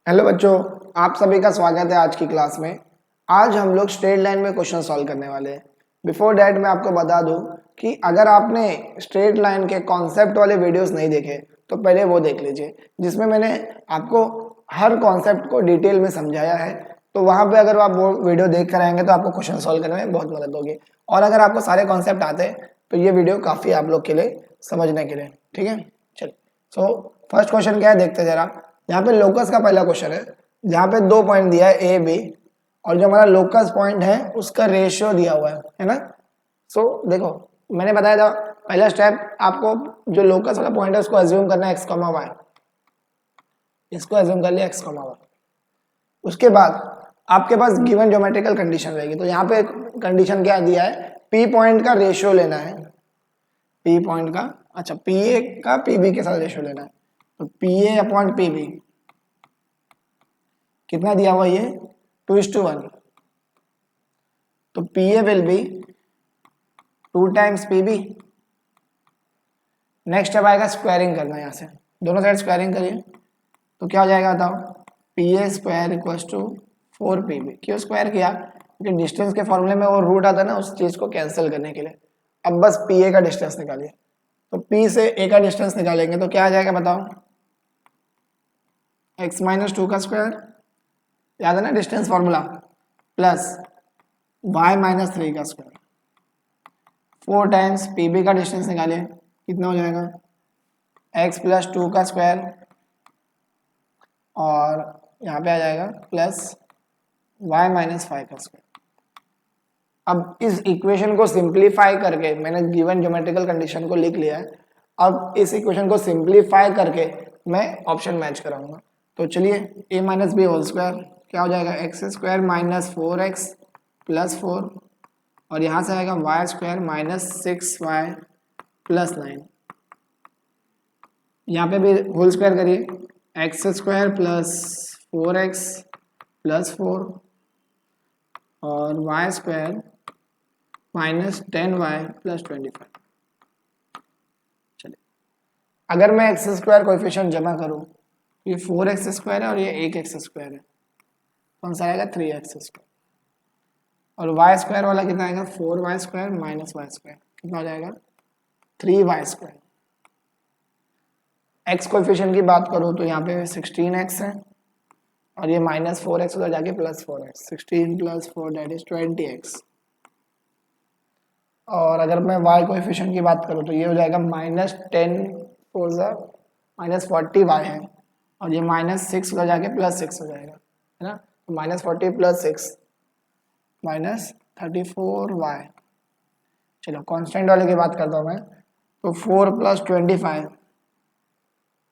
Hello बच्चों, आप सभी का स्वागत है आज की क्लास में। आज हम लोग स्ट्रेट लाइन में क्वेश्चन सॉल्व करने वाले हैं। बिफोर डैट मैं आपको बता दूं कि अगर आपने स्ट्रेट लाइन के कॉन्सेप्ट वाले वीडियोस नहीं देखे तो पहले वो देख लीजिए, जिसमें मैंने आपको हर कॉन्सेप्ट को डिटेल में समझाया है। तो वहाँ पे अगर आप वो वीडियो देख कर आएंगे तो आपको क्वेश्चन सॉल्व करने में बहुत मदद होगी। और अगर आपको सारे कॉन्सेप्ट आते हैं तो ये वीडियो काफ़ी आप लोग के लिए समझने के लिए, ठीक है। चलिए, सो फर्स्ट क्वेश्चन क्या है देखते हैं जरा। यहाँ पे लोकस का पहला क्वेश्चन है, जहाँ पे 2 पॉइंट दिया है ए बी, और जो हमारा लोकस पॉइंट है उसका रेशियो दिया हुआ है ना। सो देखो, मैंने बताया था पहला स्टेप आपको, जो लोकस वाला पॉइंट है उसको अज्यूम करना है एक्स कॉमा वाई। इसको अज्यूम कर लिया एक्स कॉमा वाई। उसके बाद आपके पास गिवन ज्योमेट्रिकल कंडीशन रहेगी। तो यहाँ पे कंडीशन क्या दिया है, पी पॉइंट का रेशियो लेना है। पी पॉइंट का, अच्छा पी ए का पी बी के साथ रेशियो लेना है। तो P A upon P B कितना दिया हुआ, ये 2:1। तो P A will be 2 times P B. Next अब आएगा स्क्वायरिंग करना है, यहाँ से दोनों साइड स्क्वायरिंग करिए तो क्या हो जाएगा बताओ, P A square equals to 4 P B. क्यों स्क्वायर किया, क्योंकि डिस्टेंस के फॉर्मूले में वो रूट आता है ना, उस चीज को कैंसिल करने के लिए। अब बस पी ए का डिस्टेंस निकालिए। तो पी से ए का डिस्टेंस निकालेंगे तो क्या आ जाएगा बताओ, एक्स माइनस 2 का स्क्वायर, याद है ना distance formula, plus y minus 3 का स्क्वायर। 4 टाइम्स पी बी का डिस्टेंस निकालिए, कितना हो जाएगा, x प्लस 2 का स्क्वायर, और यहाँ पे आ जाएगा प्लस y माइनस 5 का स्क्वायर। अब इस इक्वेशन को सिंप्लीफाई करके मैंने गिवन ज्योमेट्रिकल कंडीशन को लिख लिया है। अब इस इक्वेशन को सिंप्लीफाई करके मैं ऑप्शन मैच कराऊंगा। तो चलिए, a minus B whole square क्या हो जाएगा, x square minus 4x plus 4, और यहाँ से आएगा y square minus 6y plus 9। यहाँ पे भी होल स्क्वायर करिए, x square plus 4x plus 4 और Y square minus 10y plus 25। चलिए, अगर मैं एक्स स्क्वायर कोएफिशिएंट जमा करूँ, ये 4x स्क्वायर है और ये 1x स्क्वायर है, कौन सा आएगा 3x स्क्वायर, और वाई स्क्वायर वाला कितना आएगा 4y square minus Y square, कितना हो जाएगा 3y स्क्वायर। एक्स कोएफिशिएंट की बात करूँ तो यहाँ पे 16x है, और ये माइनस 4x उधर जाके plus 4x, 16 plus 4 that is 20x। और अगर मैं y कोएफिशिएंट की बात करूँ तो ये हो जाएगा माइनस 10 फोर माइनस 40y है, और ये माइनस 6 उधर जाके प्लस 6 हो जाएगा, है ना। तो माइनस 40 प्लस 6 माइनस 34y। चलो कांस्टेंट वाले की बात करता हूँ मैं, तो 4 प्लस 25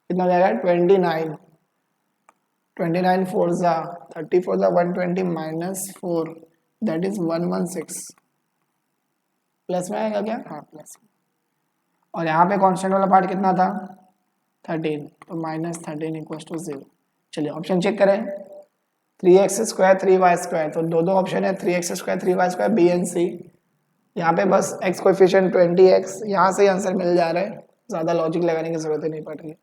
कितना हो जाएगा 29। 29 फोर ज़ा 34 ज़ा 120 माइनस 4 दैट इज 116। प्लस में आएगा क्या, हाँ प्लस। और यहाँ पे कांस्टेंट वाला पार्ट कितना था 13, तो माइनस 13 इक्वल टू 0। चलिए ऑप्शन चेक करें, 3x स्क्वायर 3y स्क्वायर, तो दो ऑप्शन है 3x square 3y square B and C. यहाँ पे बस x कोएफिशिएंट 20x, यहाँ से आंसर मिल जा रहा है, ज़्यादा लॉजिक लगाने की जरूरत नहीं पड़ रही है,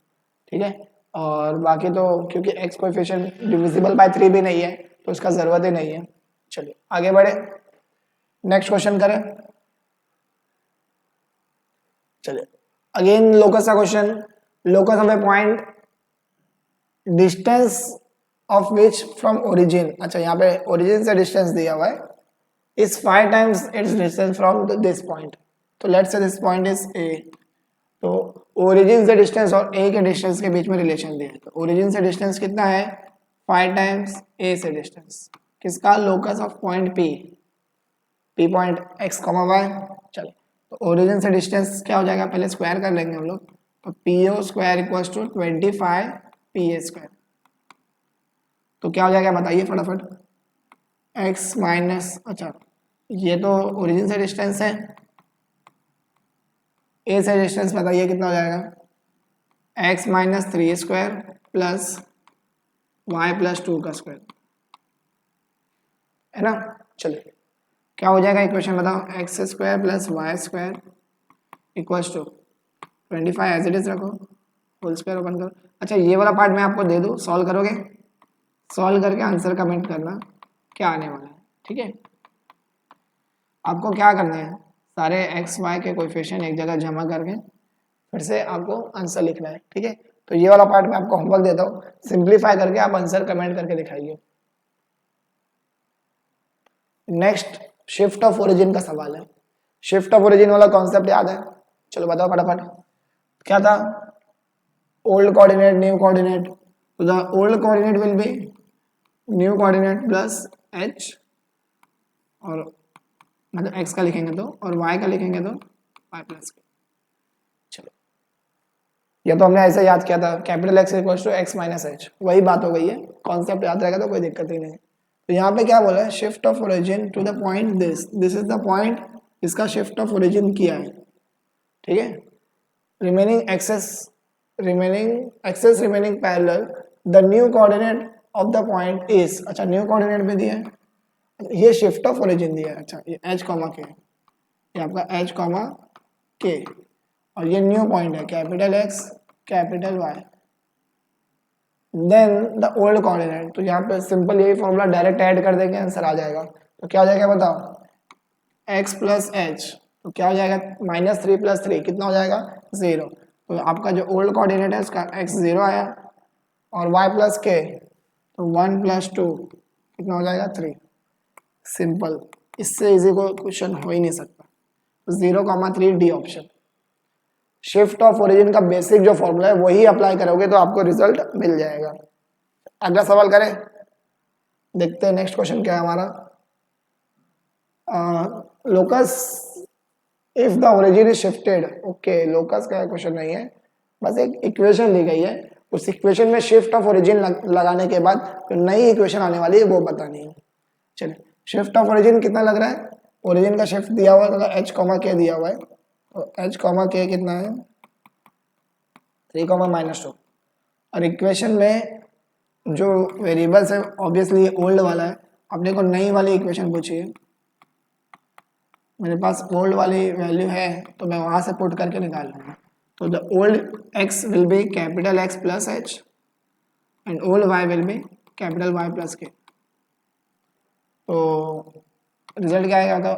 ठीक है। और बाकी तो क्योंकि x कोएफिशिएंट डिविजिबल बाय 3 भी नहीं है तो उसका ज़रूरत ही नहीं है। चलिए आगे बढ़े, नेक्स्ट क्वेश्चन करें। चलिए अगेन लोकस का question, locus of a point distance of which from origin, अच्छा यहाँ पे ओरिजिन से डिस्टेंस दिया हुआ है, is 5 times its distance from this point। तो let's say this point is A। तो ओरिजिन से डिस्टेंस और A के डिस्टेंस के बीच में रिलेशन दिया है। तो ओरिजिन से डिस्टेंस कितना है 5 टाइम्स A से डिस्टेंस किसका, locus of point P, P point x, y। चलो तो ओरिजिन से डिस्टेंस क्या हो जाएगा, पहले स्क्वायर कर लेंगे हम लोग। तो PO square equals to 25 PA square. तो क्या हो जाएगा बताइए फटाफट, x माइनस, अच्छा ये तो ओरिजिन से डिस्टेंस है, ए से डिस्टेंस बताइए कितना हो जाएगा, x minus 3 square plus y plus 2 का स्क्वायर, है ना। चलिए क्या हो जाएगा इक्वेशन बताओ, x square plus y square equals to 25 as it is रखो, होल स्क्वायर ओपन करो। अच्छा ये वाला पार्ट मैं आपको दे दूँ, सॉल्व करोगे, सॉल्व करके आंसर कमेंट करना क्या आने वाला है, ठीक है। आपको क्या करना है, सारे एक्स वाई के कोएफिशिएंट एक जगह जमा करके फिर से आपको आंसर लिखना है, ठीक है। तो ये वाला पार्ट मैं आपको होमवर्क देता हूँ, सिंप्लीफाई करके आप आंसर कमेंट करके दिखाइए। नेक्स्ट शिफ्ट ऑफ ओरिजिन का सवाल है। शिफ्ट ऑफ ओरिजिन वाला कॉन्सेप्ट याद है? चलो बताओ फटाफट। क्या था? ओल्ड कोऑर्डिनेट न्यू कोऑर्डिनेट, तो the old coordinate will be new coordinate plus H, और मतलब एक्स का लिखेंगे तो, और वाई का लिखेंगे तो वाई प्लस के। चलो ये तो हमने ऐसे याद किया था, capital X equal to x minus h, वही बात हो गई है, कॉन्सेप्ट याद रहेगा तो कोई दिक्कत ही नहीं। तो यहाँ पे क्या बोला है, shift of origin to the point this, this is the point, इसका शिफ्ट ऑफ ओरिजिन किया है, ठीक है। Remaining axes remaining parallel, the new coordinate of the point is, अच्छा न्यू कोऑर्डिनेट में दिया है, ये शिफ्ट ऑफ ओरिजिन दिया है, अच्छा ये एच कॉमा के, ये आपका एच कॉमा के, और ये न्यू पॉइंट है capital X capital Y, then the old coordinate. तो यहाँ पे सिंपल यही फॉर्मूला डायरेक्ट ऐड कर देंगे, आंसर आ जाएगा। तो क्या हो जाएगा बताओ, x प्लस एच, तो क्या हो जाएगा -3 + 3 कितना हो जाएगा 0। तो आपका जो ओल्ड कोऑर्डिनेट है उसका x 0 आया, और y प्लस के तो 1 + 2 कितना हो जाएगा 3। सिंपल, इससे इजी कोई क्वेश्चन हो ही नहीं सकता। 0,3 D option. Shift of origin का बेसिक जो फॉर्मूला है वही अप्लाई करोगे तो आपको रिजल्ट मिल जाएगा। अगला सवाल करें, देखते हैं नेक्स्ट क्वेश्चन क्या है हमारा। Locus if the origin is shifted, okay locus का क्वेश्चन नहीं है, बस एक इक्वेशन ली गई है, उस इक्वेशन में शिफ्ट ऑफ ओरिजिन लगाने के बाद जो नई इक्वेशन आने वाली है वो बतानी है। चलिए शिफ्ट ऑफ ओरिजिन कितना लग रहा है, ओरिजिन का शिफ्ट दिया हुआ है तो एच कॉमा के दिया हुआ है, तो एच कॉमा के कितना है 3,-2, और इक्वेशन में जो वेरिएबल्स है ऑब्वियसली ओल्ड वाला है, अपने को नई वाली इक्वेशन पूछी है, मेरे पास ओल्ड वाली वैल्यू है तो मैं वहां से पुट करके निकाल लूँगा। तो the old x will be capital X plus h and old y will be capital Y plus k. तो रिजल्ट क्या आएगा, तो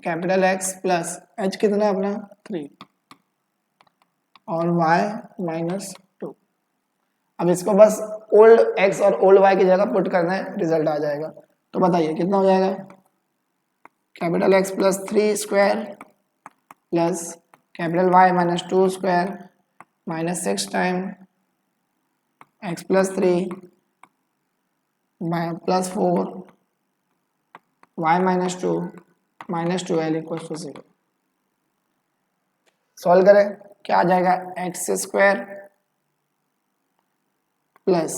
कैपिटल एक्स प्लस एच कितना है अपना 3 और y -2। अब इसको बस ओल्ड एक्स और ओल्ड वाई की जगह पुट करना है, रिजल्ट आ जाएगा। तो बताइए कितना हो जाएगा, capital X plus 3 square plus capital Y -2 square -6 time x plus 3 plus 4 y -2 -2l equal to 0। Solve करें, क्या आ जाएगा एक्स स्क्वायर प्लस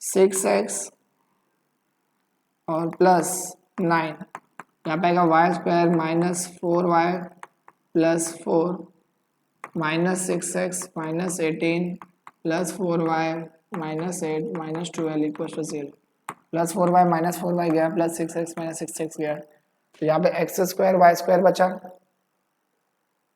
6x और प्लस 9, यहाँ पे आएगा y square -4y plus 4 -6x -18 plus 4y -8 -2l equal to 0। Plus 4y -4y गया, plus 6x -6x गया, तो यहाँ पे एक्स स्क्वायर वाई स्क्वायर बचा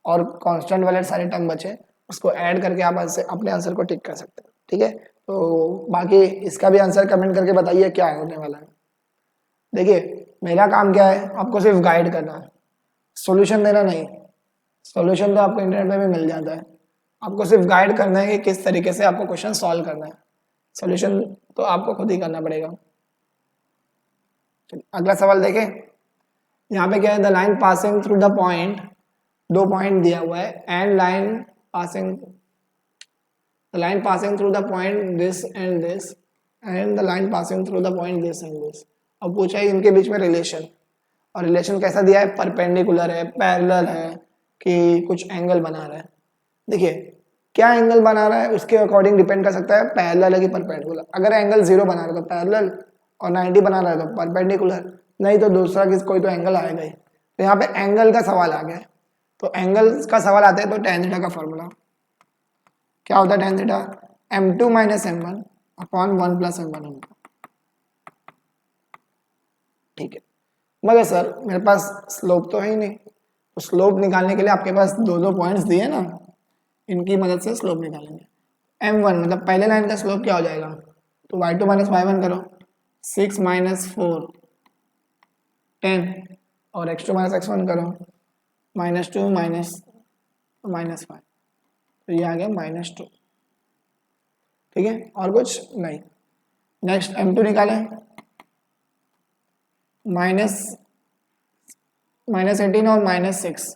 और कांस्टेंट वाले सारे टर्म बचे, उसको ऐड करके आप अपने आंसर को टिक कर सकते हैं, ठीक है। तो बाकी इसका भी आंसर कमेंट करके बताइए क्या होने वाला है। देखिए मेरा काम क्या है, आपको सिर्फ गाइड करना है, सॉल्यूशन देना नहीं। सॉल्यूशन तो आपको इंटरनेट पे भी मिल जाता है, आपको सिर्फ गाइड करना है कि किस तरीके से आपको क्वेश्चन सॉल्व करना है, सॉल्यूशन तो आपको खुद ही करना पड़ेगा। अगला सवाल देखें, यहाँ पे क्या है, the line passing through the point, दो पॉइंट दिया हुआ है, and line passing the line passing through the point this and this and the line passing through the point this and this। अब पूछा है इनके बीच में रिलेशन, और रिलेशन कैसा दिया है, परपेंडिकुलर है, पैरेलल है, कि कुछ एंगल बना रहा है। देखिए क्या एंगल बना रहा है उसके अकॉर्डिंग डिपेंड कर सकता है पैरेलल है कि परपेंडिकुलर। अगर एंगल 0 बना रहा है तो पैरेलल, और 90 बना रहा है तो परपेंडिकुलर, नहीं तो दूसरा कोई तो एंगल आएगा ही। तो यहाँ पे एंगल का सवाल आ गया, तो एंगल का सवाल आता है तो tan थीटा का फॉर्मूला क्या होता है, tan theta m2 - m1 upon 1 + m1 m2। ठीक है, मगर सर मेरे पास स्लोप तो है ही नहीं, तो स्लोप निकालने के लिए आपके पास दो पॉइंट्स दिए ना, इनकी मदद से स्लोप निकालेंगे। m1 मतलब पहले लाइन का स्लोप क्या हो जाएगा तो y2 माइनस y1 करो, 6 माइनस 4 10, और x2 माइनस x1 करो, -2 माइनस 5, तो ये आ गया -2। ठीक है, और कुछ नहीं। नेक्स्ट m2 निकालें, -18 और -6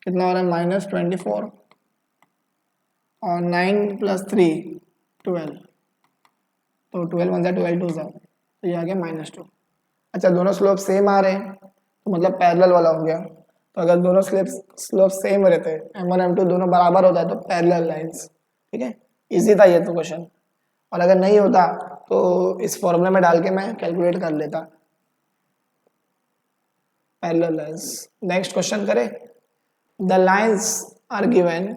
कितना हो रहा है, -24, और 9 + 3 12, तो 12 1 12 2 सा, तो ये आ गया -2। अच्छा, दोनों स्लोप सेम आ रहे हैं तो मतलब पैरेलल वाला हो गया। तो अगर दोनों स्लोप सेम रहते हैं, m1 m2 दोनों बराबर होता है तो पैरेलल लाइंस। ठीक है, इजी था ये तो क्वेश्चन। और अगर नहीं होता तो इस फॉर्मूले में डाल के मैं कैलकुलेट कर लेता पैरेलल लाइंस। नेक्स्ट क्वेश्चन करें। The lines are given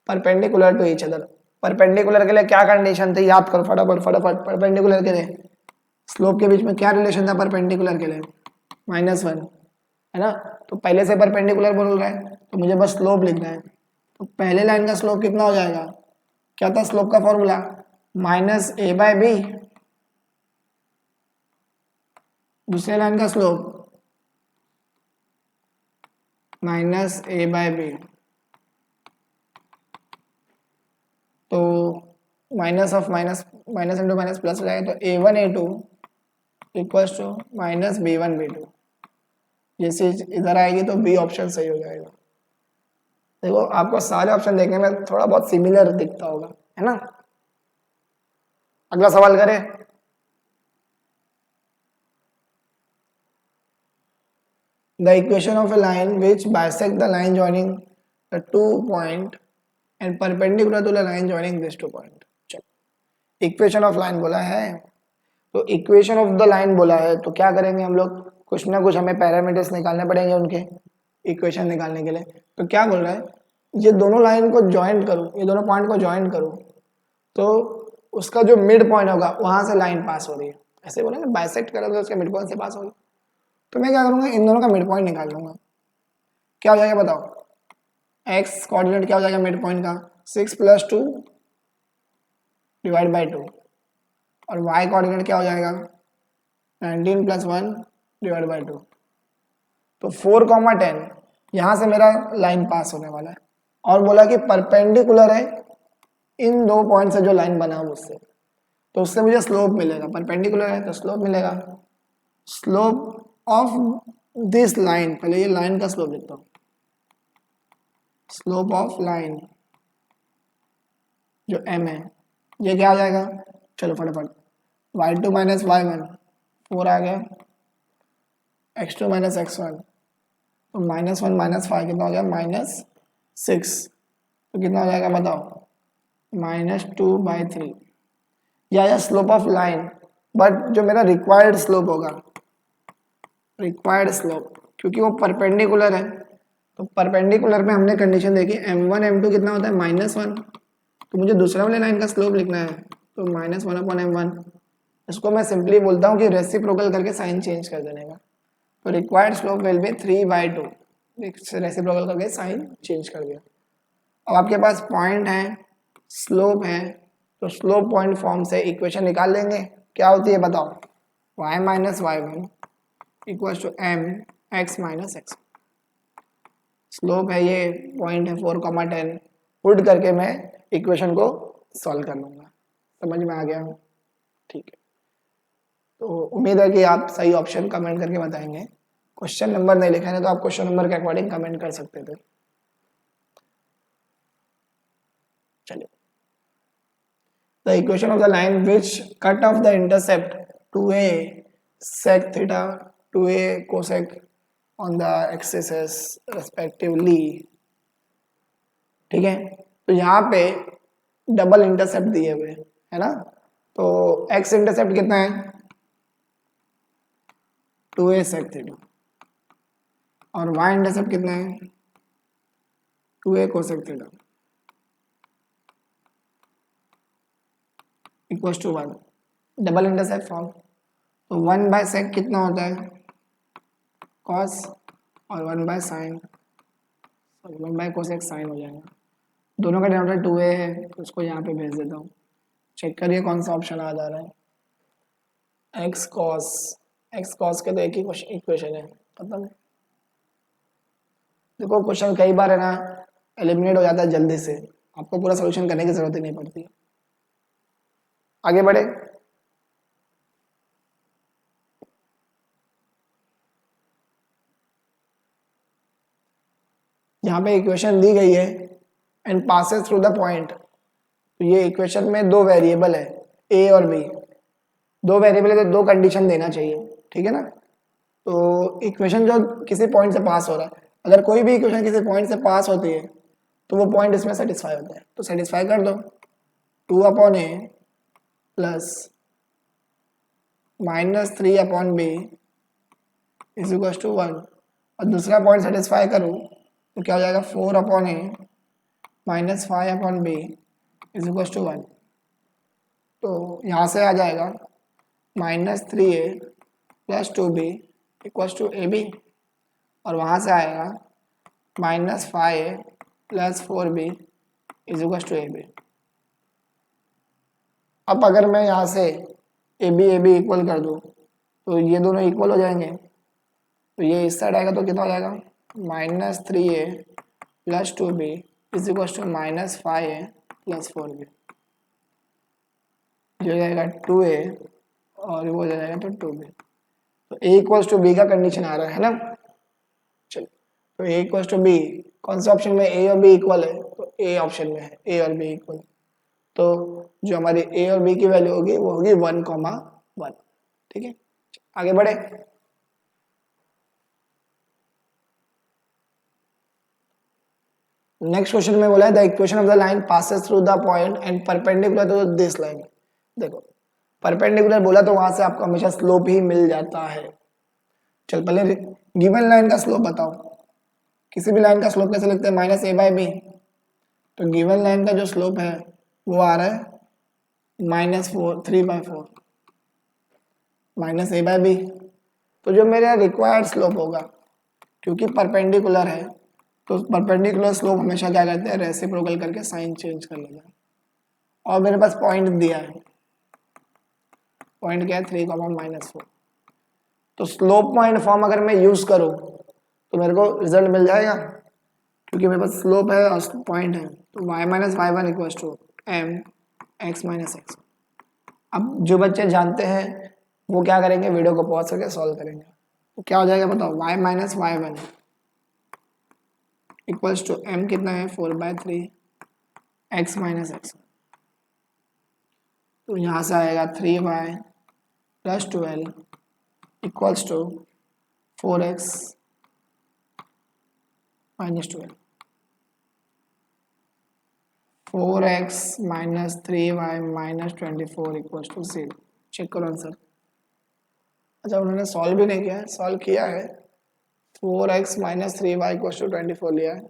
perpendicular to each other. Perpendicular के लिए क्या कंडीशन थी, याद करो फटाफट। परपेंडिकुलर के लिए स्लोप के बीच में क्या रिलेशन था, परपेंडिकुलर के लिए -1, है ना। तो पहले से परपेंडिकुलर बोल रहा है तो मुझे बस स्लोप लिखना है। तो पहले लाइन का स्लोप कितना हो जाएगा, क्या था स्लोप का फॉर्मूला, -a/b। दूसरे लाइन का स्लोप -a/b। तो minus of minus, minus into minus plus हो जाएगा, तो a1 a2 equals to -b1 b2। ये चीज इधर आएगी तो बी ऑप्शन सही हो जाएगा। देखो आपको सारे ऑप्शन देखने में थोड़ा बहुत सिमिलर दिखता होगा, है ना। अगला सवाल करें। The equation of a line which bisect the line joining the 2 point and perpendicular to the line joining this 2 point. चलो, इक्वेशन ऑफ लाइन बोला है तो इक्वेशन ऑफ द लाइन बोला है तो क्या करेंगे हम लोग, कुछ ना कुछ हमें पैरामीटर्स निकालने पड़ेंगे उनके इक्वेशन निकालने के लिए। तो क्या बोल रहा है, ये दोनों लाइन को ज्वाइंट करूँ, ये दोनों पॉइंट को ज्वाइंट करूँ तो उसका जो मिड पॉइंट होगा वहां से लाइन पास हो रही है, ऐसे बोले ना, बाइसेक्ट करा तो उसके मिड पॉइंट से पास होगी। तो मैं क्या करूँगा, इन दोनों का मिड पॉइंट निकाल लूंगा। क्या हो जाएगा बताओ, एक्स कोऑर्डिनेट क्या हो जाएगा मिड पॉइंट का, 6 + 2 / 2, और y कोऑर्डिनेट क्या हो जाएगा, 19 + 1 / 2। तो 4,10 यहाँ से मेरा लाइन पास होने वाला है, और बोला कि परपेंडिकुलर है इन 2 पॉइंट से जो लाइन बना उससे, तो उससे मुझे स्लोप मिलेगा। परपेंडिकुलर है तो स्लोप मिलेगा। स्लोप ऑफ दिस लाइन, पहले ये लाइन का स्लोप लिखता हूँ, स्लोप ऑफ लाइन जो m है ये क्या आ जाएगा, चलो फटाफट, y2 - y1 4 आ गया, x2 - x1, तो -1 - 5 कितना हो गया, -6, तो कितना हो जाएगा बताओ, -2/3। या स्लोप ऑफ लाइन, बट जो मेरा रिक्वायर्ड स्लोप होगा, रिक्वायर्ड स्लोप, क्योंकि वो परपेंडिकुलर है तो परपेंडिकुलर में हमने कंडीशन देखी m1 m2 कितना होता है -1, तो मुझे दूसरा वाले लाइन का स्लोप लिखना है तो -1/m1। इसको मैं सिंपली बोलता हूँ कि रेसिप्रोकल करके साइन चेंज कर देने का। तो required slope will be 3/2, reciprocal करके साइन चेंज कर दिया। अब आपके पास पॉइंट है, स्लोप है, तो स्लोप पॉइंट फॉर्म से इक्वेशन निकाल लेंगे। क्या होती है बताओ, y - y1 equal to mx - x। Slope है ये, पॉइंट है 4,10, पुट करके मैं इक्वेशन को सॉल्व कर लूंगा। समझ में आ गया, ठीक है। तो उम्मीद है कि आप सही ऑप्शन कमेंट करके बताएंगे। क्वेश्चन नंबर नहीं लिखा है तो आप क्वेश्चन नंबर के अकॉर्डिंग कमेंट कर सकते थे। चलिए, the equation of the line which cut off the intercept 2a sec theta 2a cosec on the axis respectively. ठीक है, तो यहाँ पे डबल इंटरसेप्ट दिए हुए है ना, तो एक्स इंटरसेप्ट कितना है 2a sec थीटा, और y इंटरसेप्ट कितना है 2a cosec theta equals to 1। Double intercept form, तो 1/sec कितना होता है cos, और 1/sin, सॉरी 1/cosec sin हो जाएगा। दोनों का डिनोमिनेटर 2a है तो उसको यहाँ पे भेज देता हूँ, चेक करिए कौन सा ऑप्शन आ जा रहा है। एक्स कॉस के तो एक ही इक्वेशन है, पता नहीं। देखो क्वेश्चन कई बार है ना एलिमिनेट हो जाता है जल्दी से, आपको पूरा सोल्यूशन करने की जरूरत ही नहीं पड़ती। आगे बढ़े। यहाँ पे इक्वेशन दी गई है and passes through the point. तो ये इक्वेशन में दो वेरिएबल है ए और बी, दो वेरिएबल है तो दो कंडीशन देना चाहिए, ठीक है ना। तो इक्वेशन जो किसी पॉइंट से पास हो रहा है, अगर कोई भी इक्वेशन किसी पॉइंट से पास होती है तो वो पॉइंट इसमें सेटिस्फाई होता है, तो सेटिस्फाई कर दो। 2/a plus -3/b is equal to 1, और दूसरा पॉइंट सेटिस्फाई करूँ तो क्या हो जाएगा 4/a minus 5/b is equal to 1। तो यहाँ से आ जाएगा -3a plus 2b equal to ab, और वहाँ से आएगा -5a plus 4b is equal to ab। अब अगर मैं यहाँ से ab इक्वल कर दूँ तो ये दोनों इक्वल हो जाएंगे, तो ये इस साइड आएगा तो कितना हो जाएगा -3a plus 2b is equal to -5a plus 4b, जो हो जाएगा 2a और वो हो जाएगा तो 2b। तो a इक्वल्स टू b का कंडीशन आ रहा है ना। चलिए, तो a इक्वल्स टू b कौन से ऑप्शन में a और b इक्वल है, तो a ऑप्शन में है a और b इक्वल। तो जो हमारी a और b की वैल्यू होगी वो होगी 1,1, ठीक है। आगे बढ़े। नेक्स्ट क्वेश्चन में बोला है the equation of the line passes through the point and perpendicular to this line. देखो परपेंडिकुलर बोला तो वहां से आपको हमेशा स्लोप ही मिल जाता है। चल पहले गिवन लाइन का स्लोप बताओ, किसी भी लाइन का स्लोप कैसे लिखते हैं -a/b। तो गिवन लाइन का जो स्लोप है वो आ रहा है -3/4 -a/b। तो जो मेरा रिक्वायर्ड स्लोप होगा, क्योंकि परपेंडिकुलर है तो परपेंडिकुलर स्लोप हमेशा क्या करते हैं रेसिप्रोकल करके साइन चेंज कर लेते हैं। और मेरे पास पॉइंट दिया है, पॉइंट क्या है 3,-4। तो स्लोप पॉइंट फॉर्म अगर मैं यूज करूं तो मेरे को रिजल्ट मिल जाएगा, क्योंकि मेरे पास स्लोप है और पॉइंट है। तो y-y1 इक्वल्स टू mx-x। अब जो बच्चे जानते हैं वो क्या करेंगे, वीडियो को पॉज करके सॉल्व करेंगे। तो क्या हो जाएगा बताओ, y-y1 इक्वल्स टू m कितना है 4/3 x-x। तो यहाँ से आएगा 3y plus 12 equals to 4x minus 12। 4x minus 3y minus 24 equals to 0। Check करो आंसर। अच्छा उन्होंने सॉल्व भी नहीं किया है, सॉल्व किया है। 4x minus 3y equals to 24 लिया है,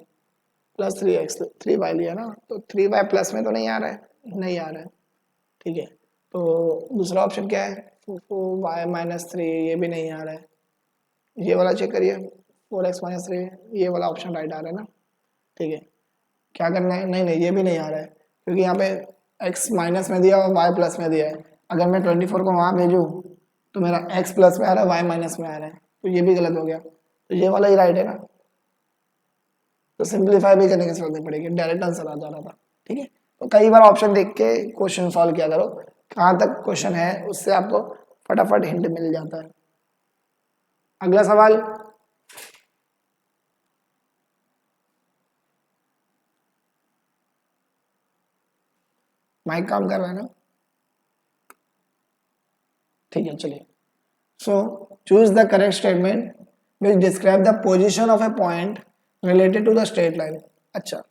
प्लस 3y लिया ना, तो 3y प्लस में तो नहीं आ रहा है, नहीं आ रहा है, ठीक है। तो दूसरा ऑप्शन क्या है 4y माइनस 3, ये भी नहीं आ रहा है। ये वाला चेक करिए 4x माइनस 3, ये वाला ऑप्शन राइट आ रहा है ना, ठीक है। क्या करना है, नहीं ये भी नहीं आ रहा है, क्योंकि यहाँ पे x माइनस में दिया और y प्लस में दिया है। अगर मैं 24 को वहाँ भेजूँ तो मेरा x प्लस में आ रहा है, y माइनस में आ रहा है, तो ये भी गलत हो गया। तो ये वाला ही राइट है ना, तो सिंप्लीफाई भी करने की जरूरत नहीं पड़ेगी, डायरेक्ट आंसर आ जा रहा था, ठीक है। तो कई बार ऑप्शन देख के क्वेश्चन सॉल्व किया करो, कहाँ तक क्वेश्चन है उससे आपको फटाफट हिंट मिल जाता है। अगला सवाल, माइक काम कर रहा है ना, ठीक है चलिए। So choose the correct statement which describe the position of a point related to the straight line. अच्छा,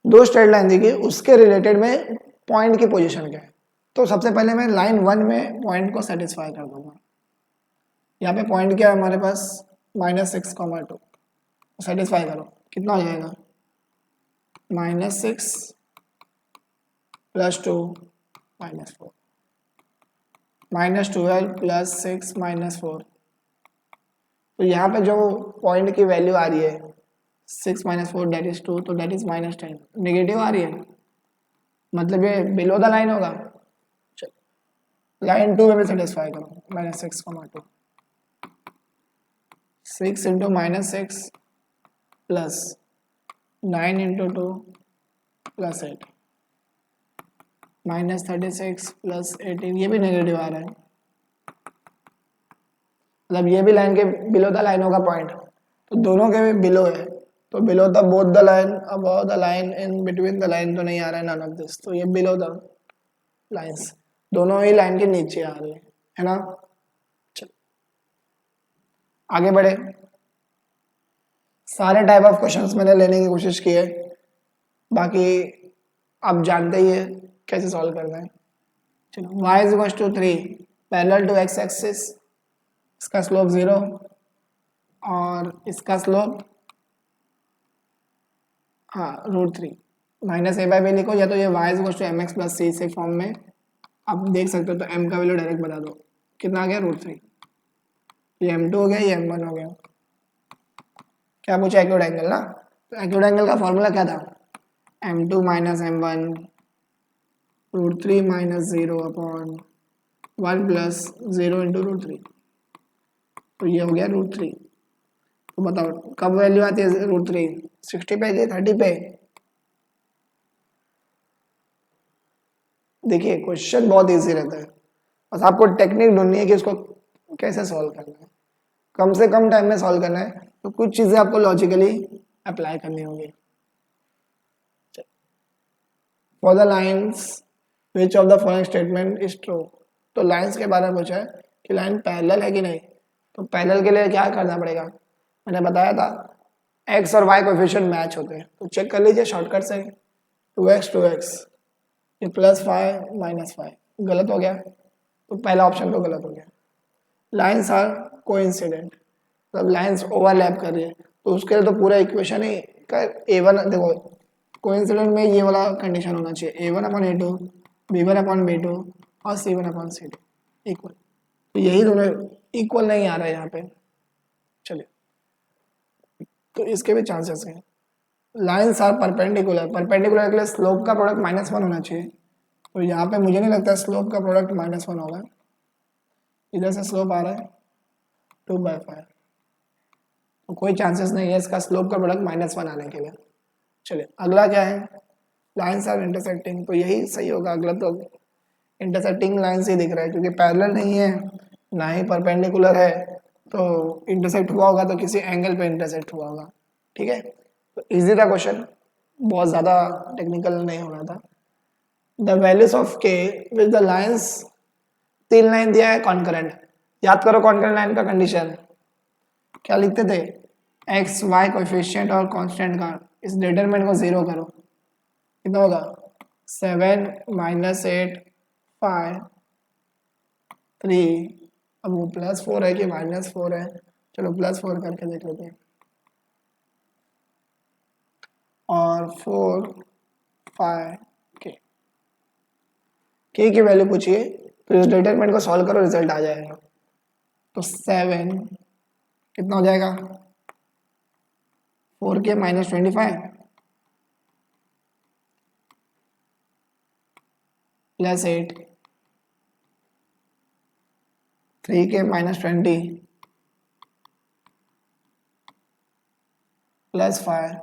दो स्ट्रेट लाइन दी गई, उसके रिलेटेड में पॉइंट की पोजीशन क्या है। तो सबसे पहले मैं लाइन 1 में पॉइंट को सेटिस्फाई कर दूंगा। यहाँ पे पॉइंट क्या है हमारे पास -6,2, सेटिस्फाई करो, कितना हो जाएगा -6 प्लस 2 -4 -12 प्लस 6 -4। तो यहाँ पे जो पॉइंट की वैल्यू आ रही है 6 - 4 डेट इज 2, तो डेट इज -10, नेगेटिव आ रही है। मतलब ये बिलो द लाइन होगा। लाइन 2 में भी सेटिस्फाई करो, -6, 2 6 into -6 plus 9 into 2 plus 8 -36 plus 18, ये भी नेगेटिव आ रहा है, मतलब ये भी लाइन के बिलो द लाइन होगा पॉइंट, तो दोनों के भी बिलो है, तो below the both the line, above the line, in between the line तो नहीं आ रहा है, नन ऑफ दिस, तो ये बिलो द लाइंस दोनों ही लाइन के नीचे आ रहे हैं, है ना। चलो आगे बढ़े, सारे टाइप ऑफ क्वेश्चंस मैंने लेने की कोशिश की है, बाकी आप जानते ही है कैसे सॉल्व करना है। चलो y is equal to 3 parallel to x axis, इसका स्लोप 0 और इसका स्लोप हाँ √3 -a/b लिखो, या तो ये y is equal to mx plus c से फॉर्म में आप देख सकते हो, तो m का वैल्यू डायरेक्ट बता दो, कितना आ गया √3, ये m2 हो गया, ये m1 हो गया। क्या पूछा, एक्यूट एंगल ना, तो एक्यूट एंगल का फॉर्मूला क्या था, m2 minus m1 √3 minus 0 upon 1 plus 0 into √3, तो ये हो गया √3। तो बताओ कब वैल्यू आती है √3, 60 पे कि 30 पे। देखिए क्वेश्चन बहुत इजी रहता है, बस आपको टेक्निक ढूंढनी है कि उसको कैसे सॉल्व करना है, कम से कम टाइम में सॉल्व करना है, तो कुछ चीजें आपको लॉजिकली अप्लाई करनी होगी। For the lines which of the following statement is true, तो लाइंस के बारे में पूछा है कि लाइन पैरेलल है कि नहीं, तो पैरेलल के लिए क्या करना पड़ेगा, मैंने बताया था x और y कोएफिशिएंट मैच होते हैं, तो चेक कर लीजिए शॉर्टकट से, 2x 2x, ये +5 -5 गलत हो गया, तो पहला ऑप्शन तो गलत हो गया। लाइंस आर कोइंसिडेंट, मतलब लाइंस ओवरलैप कर रही है, तो उसके लिए तो पूरा इक्वेशन ही का a1 देखो, कोइंसिडेंट में ये वाला कंडीशन होना चाहिए, a1/a2 b1/b2 और c1/c2 इक्वल, तो यही दोनों इक्वल नहीं आ रहा है यहाँ पे। चलिए तो इसके भी चांसेस हैं, लाइंस आर परपेंडिकुलर, परपेंडिकुलर के लिए स्लोप का प्रोडक्ट -1 होना चाहिए, तो यहाँ पे मुझे नहीं लगता स्लोप का प्रोडक्ट -1 होगा, इधर से स्लोप आ रहा है 2/5, तो कोई चांसेस नहीं है इसका स्लोप का प्रोडक्ट -1 आने के लिए। चलिए अगला क्या है, लाइंस आर इंटरसेक्टिंग, तो यही सही होगा, अगला तो इंटरसेक्टिंग लाइंस ही दिख रहा है, क्योंकि पैरेलल नहीं है ना ही परपेंडिकुलर है, तो इंटरसेक्ट हुआ होगा तो किसी एंगल पे इंटरसेक्ट हुआ होगा। ठीक है, तो इजी था क्वेश्चन, बहुत ज़्यादा टेक्निकल नहीं होना था। द वैल्यूज ऑफ के विद द लाइंस, 3 लाइन दिया है कॉन्करेंट, याद करो कॉन्करेंट लाइन का कंडीशन क्या लिखते थे, एक्स वाई कोएफिशिएंट और कांस्टेंट का, इस डिटरमिनेंट को 0 करो, कितना होगा 7 -8 5 3, अब वो +4 है कि -4 है, चलो +4 करके देख लेते हैं, और 4 5 के की वैल्यू पूछिए, तो इस डिटरमिनेंट को सॉल्व करो, रिजल्ट आ जाएगा, तो 7 कितना हो जाएगा 4k -25 प्लस 8 3k -20 प्लस 5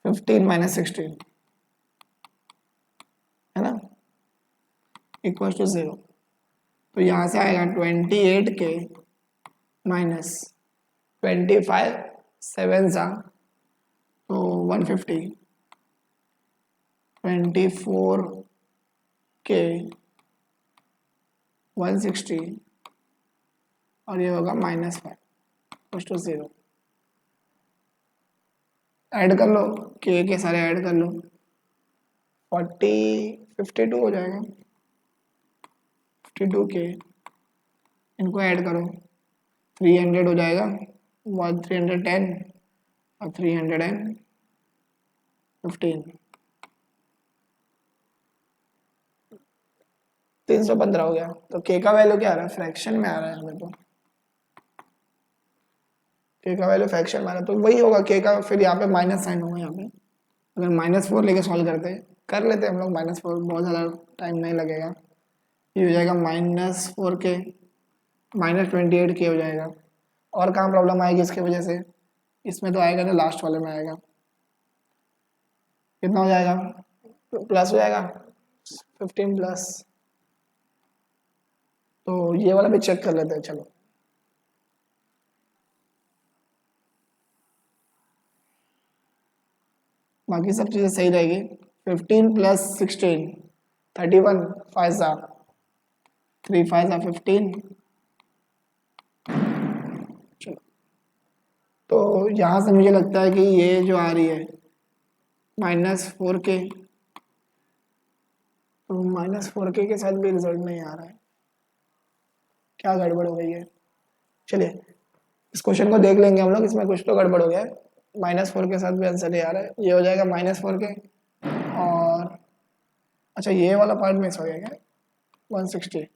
15 -16 है ना, इक्वल टू 0, तो यहाँ से आएगा 28k -25 7 सा, तो 150 24k 160 और ये होगा -5 इक्वल टू 0, ऐड कर लो के सारे ऐड कर लो, 52 हो जाएगा, 52k इनको ऐड करो, 300 हो जाएगा, 310 और 315, 315 हो गया, तो के का वैल्यू क्या आ रहा है, फ्रैक्शन में आ रहा है हमें, तो के का वैल्यू फ्रैक्शन माना तो वही होगा के का, फिर यहाँ पे माइनस साइन होगा। यहाँ पे अगर -4 लेके सॉल्व करते कर लेते हम लोग -4, बहुत ज़्यादा टाइम नहीं लगेगा। ये हो जाएगा -4 के -28 के हो जाएगा। और कहाँ प्रॉब्लम आएगी इसके वजह से, इसमें तो आएगा ना, लास्ट वाले में आएगा। कितना हो जाएगा, प्लस हो जाएगा 15 प्लस। तो ये वाला भी चेक कर लेते हैं, चलो। बाकी सब चीज़ें सही रहेगी। 15 प्लस 16 31, 5 सा 3, 5 सा 15। चलो, तो यहाँ से मुझे लगता है कि ये जो आ रही है -4 के, तो -4 के साथ भी रिजल्ट नहीं आ रहा है, क्या गड़बड़ हो गई है। चलिए इस क्वेश्चन को देख लेंगे हम लोग, इसमें कुछ तो गड़बड़ हो गया है। -4 के साथ भी आंसर नहीं आ रहा है, ये हो जाएगा -4 के। और अच्छा ये वाला पार्ट मिस हो गया क्या, 160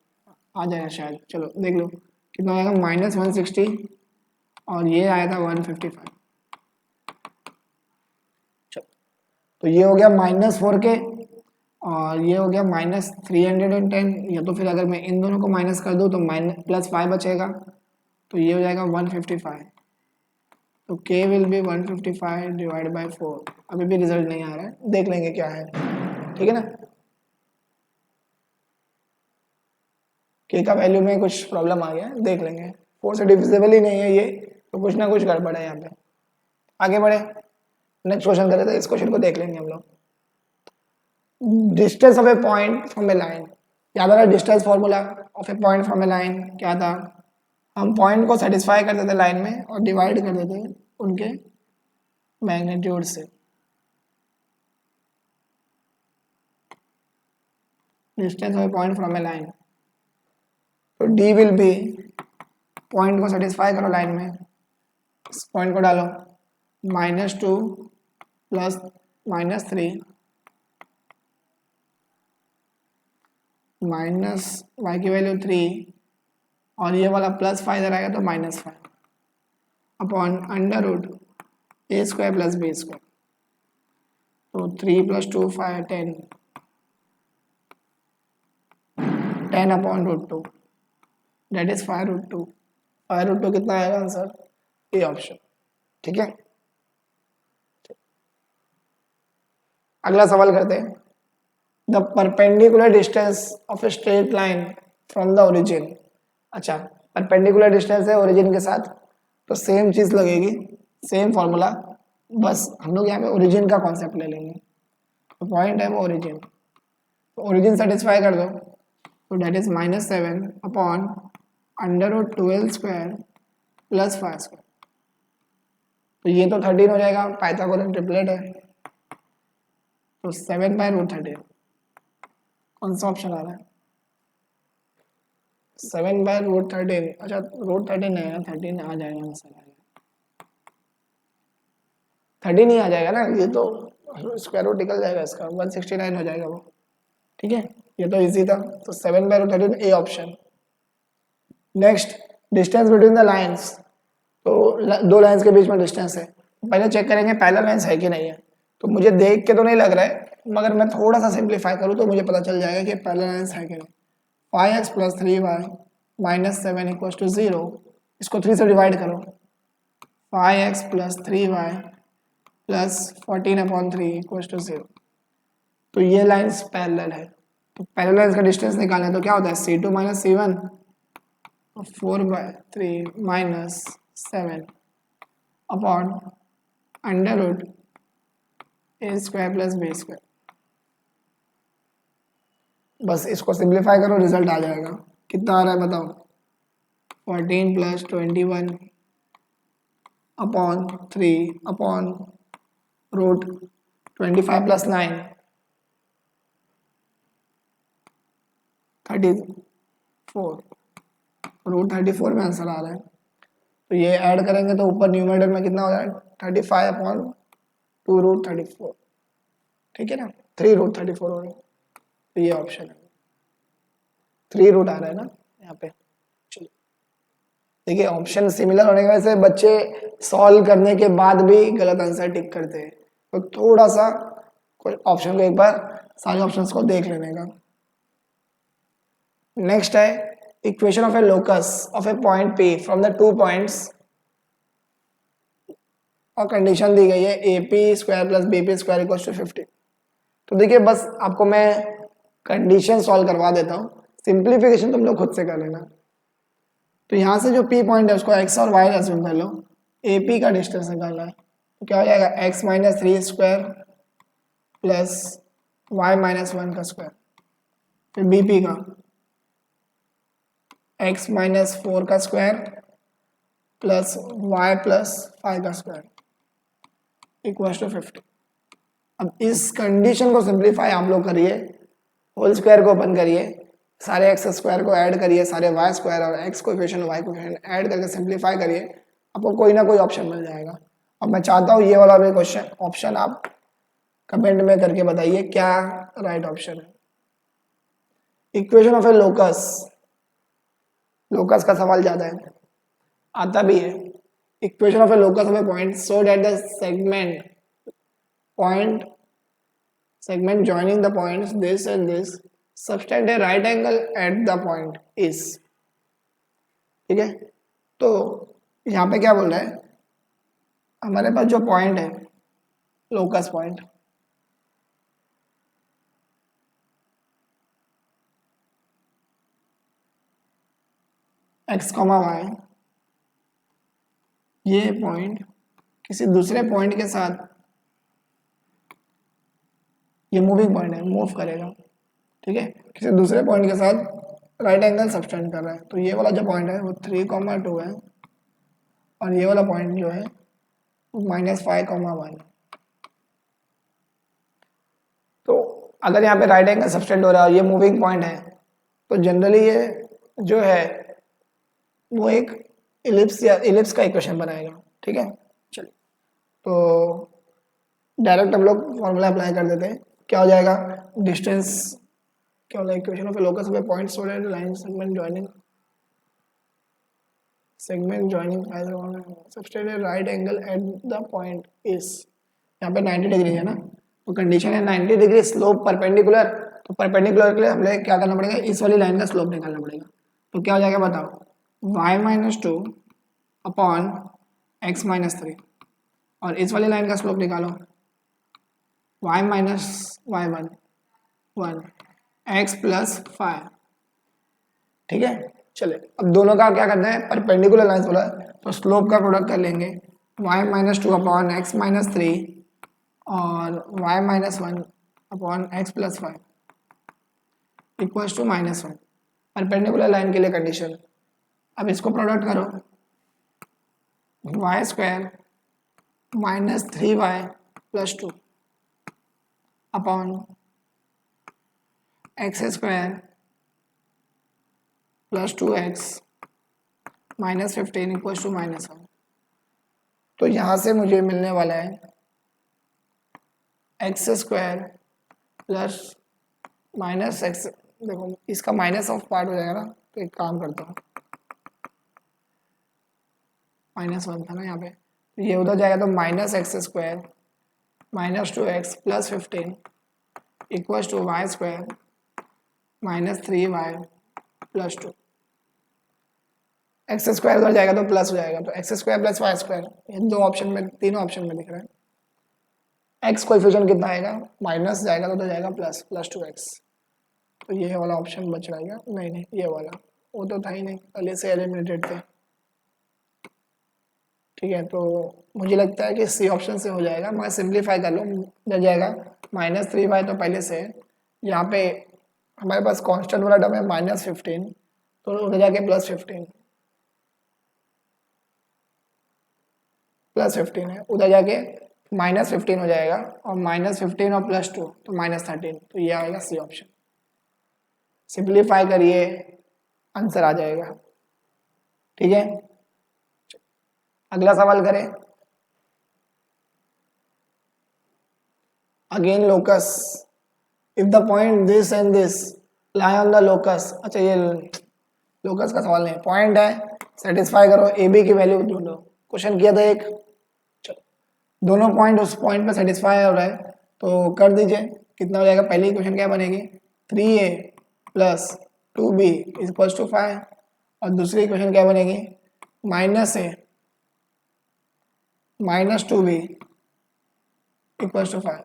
आ जाएगा शायद, चलो देख लो कितना आएगा, -160 और ये आया था 155। चलो तो ये हो गया -4 के और ये हो गया -310। या तो फिर अगर मैं इन दोनों को माइनस कर दूँ तो +5 बचेगा, तो ये हो जाएगा 155। तो k will be 155 divide by 4। अभी भी रिजल्ट नहीं आ रहा है, देख लेंगे क्या है, ठीक है ना। k का वैल्यू में कुछ प्रॉब्लम आ गया, देख लेंगे। 4 से डिविजिबल ही नहीं है ये, तो कुछ ना कुछ गड़बड़ है यहाँ पे। आगे बढ़े, नेक्स्ट क्वेश्चन करें, तो इस क्वेश्चन को देख लेंगे हम लोग। Distance of a point from A line, याद आ रहा है distance formula of a point from A line क्या था, हम पॉइंट को सेटिस्फाई करते थे लाइन में और डिवाइड कर देते उनके मैग्नीट्यूड से। Distance of a point from A line, तो डी विल बी, पॉइंट को सेटिस्फाई करो लाइन में, इस पॉइंट को डालो, -2 प्लस -3 माइनस y की वैल्यू 3 और ये वाला +5 इधर आएगा तो -5 अपॉन √a² प्लस b²। तो 3 + 2 5 10 10 अपॉन √2 दैट इज 5√2। 5√2 कितना आएगा आंसर, ए ऑप्शन, ठीक है। अगला सवाल करते हैं, the perpendicular distance of a straight line from the origin. अच्छा परपेंडिकुलर डिस्टेंस है ओरिजिन के साथ, तो सेम चीज लगेगी, सेम फॉर्मूला, बस हम लोग यहाँ पे ओरिजिन का कॉन्सेप्ट ले लेंगे। तो पॉइंट है वो ओरिजिन, तो ओरिजिन सेटिस्फाई कर दो, तो डेट इज -7 अपॉन √12² प्लस 5²। तो ये तो 13 हो जाएगा, पाइथागोरस ट्रिपलेट है, तो 7/√13। कौन सा ऑप्शन आ रहा है, 7/√13। अच्छा √13 है, 13 आ जाएगा आंसर, 13 ही आ जाएगा ना, ये तो स्क्वायर रूट निकल जाएगा इसका, 169 हो जाएगा वो, ठीक है। ये तो इजी था, तो 7/√13 A option. Next, distance between the lines, तो दो लाइंस के बीच में डिस्टेंस है, पहले चेक करेंगे पैरेलल लाइंस है कि नहीं है। तो मुझे देख के तो नहीं लग रहा है, मगर मैं थोड़ा सा सिंप्लीफाई करूँ तो मुझे पता चल जाएगा कि पैरेलल लाइंस है कि नहीं। 5x + 3y - 7 = 0, इसको 3 से डिवाइड करो, 5x + 3y + 14/3 = 0। तो ये लाइंस पैरेलल है, तो पैरेलल लाइंस का डिस्टेंस निकालना है, तो क्या होता है C2 - C1 4/3 - 7 upon √a² plus b²। बस इसको सिंप्लीफाई करो, रिजल्ट आ जाएगा। कितना आ रहा है बताओ, 14 + 21 अपॉन 3 अपॉन √25 + 9 34, √34 में आंसर आ रहा है। तो ये ऐड करेंगे तो ऊपर न्यूमरेटर में कितना हो जाएगा, 35/2√34, ठीक है ना, 3√34 हो गया। तो ये ऑप्शन है, 3 रूट आ रहा है ना यहाँ पे। चलिए देखिए ऑप्शन सिमिलर होने की वजह से बच्चे सॉल्व करने के बाद भी गलत आंसर टिक करते हैं, तो थोड़ा सा ऑप्शन को एक बार सारे ऑप्शंस को देख लेने का। नेक्स्ट है equation of a locus of a point P from the 2 points और कंडीशन दी गई है A P square plus B P square equal to 50। तो देखिए बस आपको मैं कंडीशन सॉल्व करवा देता हूँ, सिंप्लीफिकेशन तुम लोग खुद से कर लेना। तो यहाँ से जो पी पॉइंट है उसको एक्स और वाई एज्यूम कर लो, ए पी का डिस्टेंस निकालना है, तो क्या हो जाएगा x minus 3 square plus y minus 1 का स्क्वायर, फिर बी पी का एक्स माइनस 4 का स्क्वायर प्लस वाई प्लस 5 का स्क्वायर इक्वल टू 50। अब इस कंडीशन को सिंप्लीफाई आप लोग करिए, होल स्क्वायर को ओपन करिए, सारे एक्स स्क्वायर को ऐड करिए, सारे वाई स्क्वायर और x coefficient y coefficient add करके सिंप्लीफाई करिए, आपको कोई ना कोई ऑप्शन मिल जाएगा। और मैं चाहता हूँ ये वाला भी क्वेश्चन ऑप्शन आप कमेंट में करके बताइए क्या राइट ऑप्शन है। Equation of a locus, locus का सवाल ज्यादा है, आता भी है। Equation of a locus of a point so that the segment joining the points this and this subtend a right angle at the point is, ठीक है। तो यहाँ पे क्या बोल रहा है, हमारे पास जो पॉइंट है locus point, x comma y, ये पॉइंट किसी दूसरे पॉइंट के साथ, ये मूविंग पॉइंट है, मूव करेगा, ठीक है, किसी दूसरे पॉइंट के साथ राइट एंगल सबटेंड कर रहा है। तो ये वाला जो पॉइंट है वो 3,2 है और ये वाला पॉइंट जो है वो -5,1। तो अगर यहाँ पे राइट एंगल सबटेंड हो रहा है और ये मूविंग पॉइंट है तो जनरली ये जो है वो एक इलिप्स या इलिप्स का इक्वेशन बनाएगा, ठीक है। चलिए तो डायरेक्ट हम लोग फॉर्मूला अप्लाई कर देते हैं, क्या हो जाएगा डिस्टेंस, क्या होगा equation of a locus of a point so that line segment joining subtend A right angle at the point is, यहाँ पे 90 डिग्री है ना, तो कंडीशन है 90 डिग्री स्लोप परपेंडिकुलर, तो परपेंडिकुलर के लिए हमें क्या करना पड़ेगा, इस वाली लाइन का स्लोप निकालना पड़ेगा। तो क्या हो जाएगा बताओ, y-2 अपॉन x-3, और इस वाली लाइन का स्लोप निकालो y minus y1 1 x plus 5, ठीक है। चले अब दोनों का क्या करना है, परपेंडिकुलर लाइंस बोला है तो स्लोप का प्रोडक्ट कर लेंगे, y-2 अपॉन x-3 और y-1 upon x plus 5 equals to -1, perpendicular line के लिए कंडीशन। अब इसको प्रोडक्ट करो, y square -3y plus 2 upon x square plus 2x -15 equals to -1। तो यहाँ से मुझे मिलने वाला है x square plus minus x, देखो इसका माइनस ऑफ पार्ट हो जाएगा ना, तो एक काम करता हूँ, -1 था ना यहाँ पे, तो ये उधर जाएगा तो minus x square -2x plus 15 equals to y square -3y plus 2। X square उधर जाएगा तो प्लस हो जाएगा, तो x square plus y square, ये दो ऑप्शन में, तीनों ऑप्शन में दिख रहा है। एक्स कोएफिशिएंट कितना आएगा, माइनस जाएगा तो उधर जाएगा प्लस 2x, तो ये वाला ऑप्शन बच रहेगा, नहीं ये वाला, वो तो था ही नहीं, पहले से एलिमिनेटेड थे, ठीक है। तो मुझे लगता है कि सी ऑप्शन से हो जाएगा, मैं सिंप्लीफाई कर लूँ, मिल जाएगा -3y, तो पहले से यहाँ पे हमारे पास कांस्टेंट वाला टर्म है -15, तो उधर जाके +15 है, उधर जाके -15 हो जाएगा, और -15 और +2 तो -13, तो ये आएगा सी ऑप्शन। सिंप्लीफाई करिए आंसर आ जाएगा, ठीक है। अगला सवाल करें, again locus, if the point this and this lie on the locus, अच्छा ये लोकस का सवाल नहीं, पॉइंट है सेटिस्फाई करो, ए बी की वैल्यू ढूंढो। क्वेश्चन किया था एक, चलो दोनों पॉइंट उस पॉइंट पे सेटिस्फाई हो रहा है तो कर दीजिए। कितना हो जाएगा, पहली इक्वेशन क्या बनेगी, 3a plus 2b equals to 5, और दूसरी इक्वेशन क्या बनेगी, -a minus 2b equals to 5।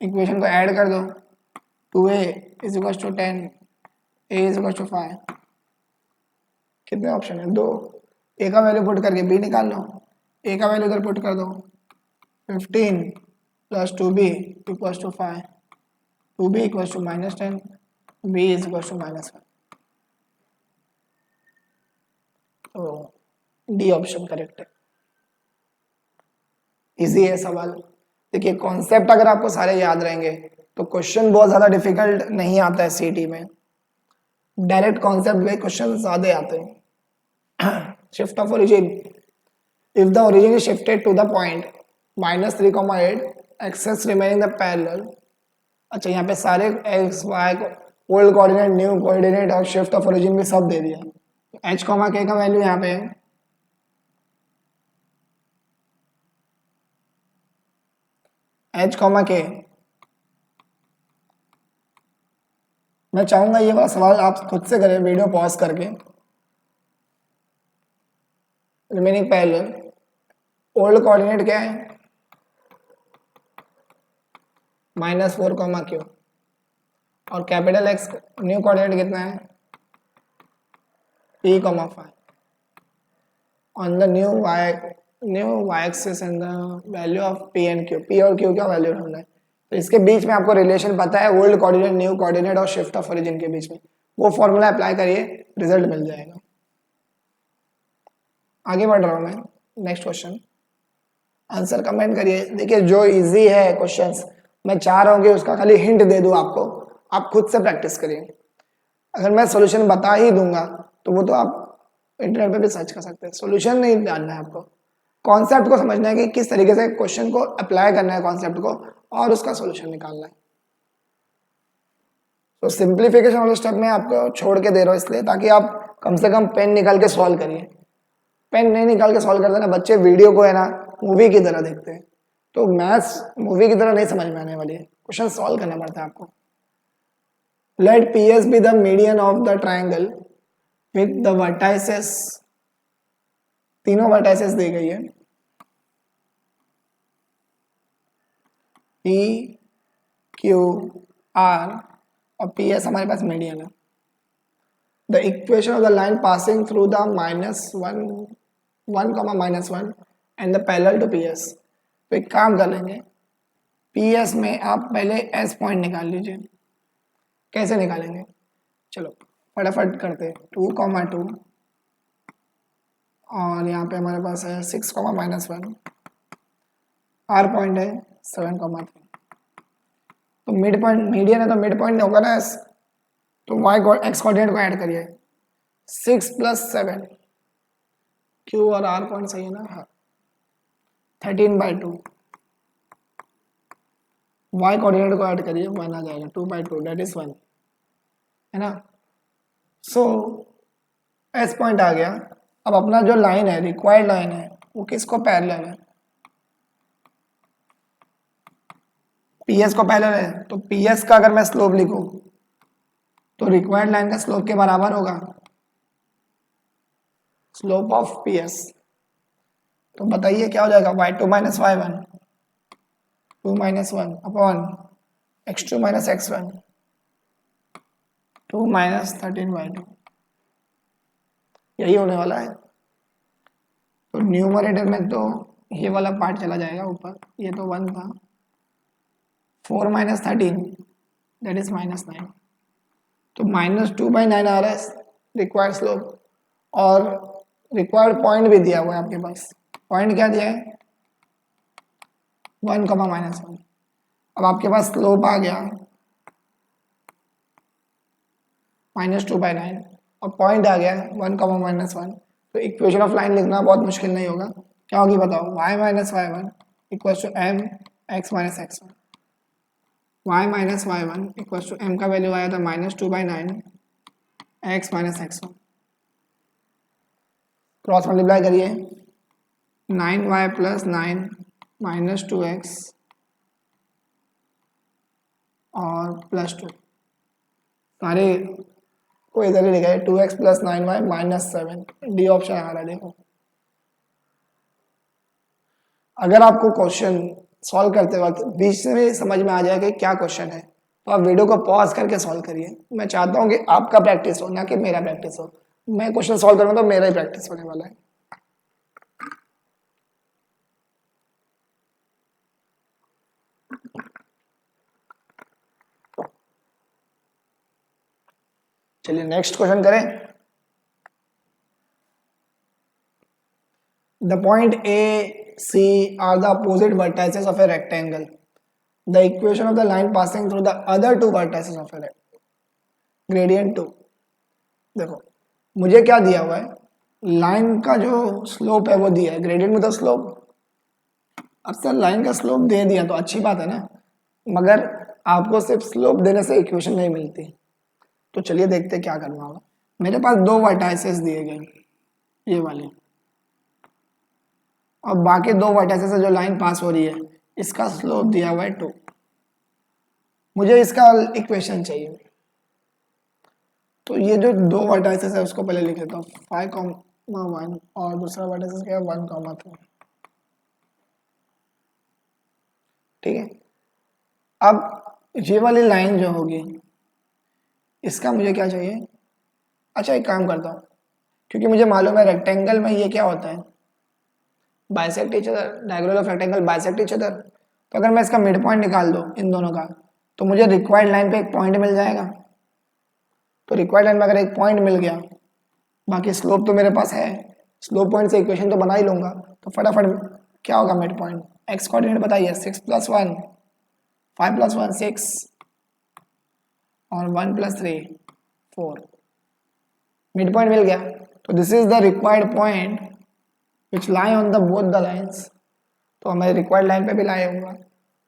Equation को ऐड कर दो, 2a is equals to 10, a is equals to 5। कितने ऑप्शन है, दो। a का वैल्यू पुट करके b निकाल लो, a का वैल्यू इधर पुट कर दो, 15 plus 2b equals to 5, 2b equals to -10, b is equals to -1। तो डी ऑप्शन करेक्ट है। इजी है सवाल। देखिए कॉन्सेप्ट अगर आपको सारे याद रहेंगे तो क्वेश्चन बहुत ज्यादा डिफिकल्ट नहीं आता है सीटी में, डायरेक्ट कॉन्सेप्ट में क्वेश्चन ज्यादा आते हैं। Shift of origin, if the origin is shifted to the point -3,8 axes remaining the parallel. अच्छा यहाँ पे सारे x y old coordinate, new coordinate और शिफ्ट ऑफ ओरिजिन भी सब दे दिया। एच कॉमा के का वैल्यू यहाँ पे है, एच कॉमा के। मैं चाहूंगा ये वाला सवाल आप खुद से करें वीडियो पॉज करके। रिमेनिंग पैरेलल, ओल्ड कोऑर्डिनेट क्या है, -4 कॉमा क्यू, और कैपिटल एक्स न्यू कोऑर्डिनेट कितना है, p comma 5 on the new y axis and the value of p and q। p और q का वैल्यू ढूंढना है, तो इसके बीच में आपको रिलेशन पता है, ओल्ड कोऑर्डिनेट, न्यू कोऑर्डिनेट और शिफ्ट ऑफ ओरिजिन के बीच में, वो फॉर्मूला अप्लाई करिए, रिजल्ट मिल जाएगा। आगे बढ़ रहा हूं मैं, नेक्स्ट क्वेश्चन, आंसर कमेंट करिए। देखिए जो इजी है क्वेश्चंस, मैं चाह रहा हूं कि उसका खाली हिंट दे दूं आपको, आप खुद से प्रैक्टिस करिए। अगर मैं सॉल्यूशन बता ही दूंगा तो वो तो आप इंटरनेट पे भी सर्च कर सकते हैं, सॉल्यूशन नहीं डालना है आपको, कॉन्सेप्ट को समझना है कि किस तरीके से क्वेश्चन को अप्लाई करना है कॉन्सेप्ट को, और उसका सॉल्यूशन निकालना है। तो सिंप्लीफिकेशन वाले स्टेप में आपको छोड़ के दे रहा हूं इसलिए ताकि आप कम से कम पेन निकाल के सॉल्व करिए। पेन नहीं निकाल के सॉल्व करते ना बच्चे, वीडियो को है ना मूवी की तरह देखते हैं, तो मैथ्स मूवी की तरह नहीं समझ में आने वाली है, क्वेश्चन सॉल्व करना पड़ता है आपको। Let P S be the median of the triangle with the vertices, तीनों वर्टाइसेस दी गई है, पी क्यू आर और पी एस हमारे पास मीडियन है। The equation of the line passing through the -1 and the parallel to P S. तो एक काम कर लेंगे, पी एस में आप पहले एस पॉइंट निकाल लीजिए। कैसे निकालेंगे, चलो फटाफट करते हैं। 2,2 और यहाँ पे हमारे पास है 6,-1, आर पॉइंट है 7,3। तो मिड पॉइंट मीडियन है तो मिड पॉइंट होगा ना एस, तो वाई एक्स कोऑर्डिनेट को ऐड करिए, 6 + 7, क्यू और आर पॉइंट सही है ना, हाँ 13/2, वाई कोऑर्डिनेट को ऐड करिए, 1 आ जाएगा, 2/2 दैट इज 1, है ना। सो एस पॉइंट आ गया। अब अपना जो लाइन है, रिक्वायर्ड लाइन है, वो किसको पैरेलल है, पीएस को पैरेलल है। तो पीएस का अगर मैं स्लोप लिखूं तो रिक्वायर्ड लाइन का स्लोप के बराबर होगा स्लोप ऑफ पीएस। तो बताइए क्या हो जाएगा, y2 - y1, 2 - 1 upon x2 - x1, 2 - 13/2, यही होने वाला है। तो न्यूमरेटर में तो ये वाला पार्ट चला जाएगा ऊपर, ये तो 1 था, 4 - 13 दैट इज -9, तो -2/9 आ रहा है रिक्वायर्ड स्लोप, और रिक्वायर्ड पॉइंट भी दिया हुआ है आपके पास। पॉइंट क्या दिया है, 1, -1। अब आपके पास स्लोप आ गया -2/9 और पॉइंट आ गया 1, -1। तो इक्वेशन ऑफ लाइन लिखना बहुत मुश्किल नहीं होगा। क्या होगी बताओ, y - y1 equals to m x - x1, y - y1 equals to m का वैल्यू आया था -2/9 x - x1, क्रॉस मल्टीप्लाई करिए, 9y प्लस 9 माइनस 2x और प्लस 2, सारे को इधर ही लिखा है, 2x plus 9y minus 7, D option आ रहा है। देखो अगर आपको क्वेश्चन सॉल्व करते वक्त बीच में समझ में आ जाए कि क्या क्वेश्चन है, तो आप वीडियो को पॉज करके सॉल्व करिए। मैं चाहता हूं कि आपका प्रैक्टिस हो, ना कि मेरा प्रैक्टिस हो। मैं क्वेश्चन सॉल्व करूंगा तो मेरा ही प्रैक्टिस होने वाला है। चलिए नेक्स्ट क्वेश्चन करें। The point A C are the opposite vertices of a rectangle. The equation of the line passing through the other two vertices of a rectangle, gradient 2। देखो मुझे क्या दिया हुआ है, लाइन का जो स्लोप है वो दिया है, ग्रेडियंट में तो स्लोप। अब सर लाइन का स्लोप दे दिया तो अच्छी बात है ना, मगर आपको सिर्फ स्लोप देने से इक्वेशन नहीं मिलती। तो चलिए देखते क्या करना होगा। मेरे पास दो वर्टाइसेस दिए गए, ये वाले, और बाकी दो वर्टाइसेस से जो लाइन पास हो रही है इसका स्लोप दिया हुआ है 2। मुझे इसका इक्वेशन चाहिए। तो ये जो दो वर्टाइसेस है उसको पहले लिख लेता हूँ, 5,1 और दूसरा वर्टाइसेस क्या है 1,3। ठीक है, अब ये वाली लाइन जो होगी इसका मुझे क्या चाहिए। अच्छा एक काम करता हूँ, क्योंकि मुझे मालूम है रेक्टेंगल में ये क्या होता है, bisect each other, diagonal of rectangle bisect each other. तो अगर मैं इसका मिड पॉइंट निकाल दूँ इन दोनों का, तो मुझे रिक्वायर्ड लाइन पे एक पॉइंट मिल जाएगा। तो रिक्वायर्ड लाइन में अगर एक पॉइंट मिल गया, बाकी स्लोप तो मेरे पास है, स्लोप पॉइंट से इक्वेशन तो बना ही लूंगा। तो फटाफट क्या होगा मिड पॉइंट, एक्स कोऑर्डिनेट बताइए, 6 + 1 5 + 1 6 और 1 + 3 4, मिड पॉइंट मिल गया। तो this is the required point which lie on the both the lines. तो हमें रिक्वायर्ड लाइन पे भी लाए होगा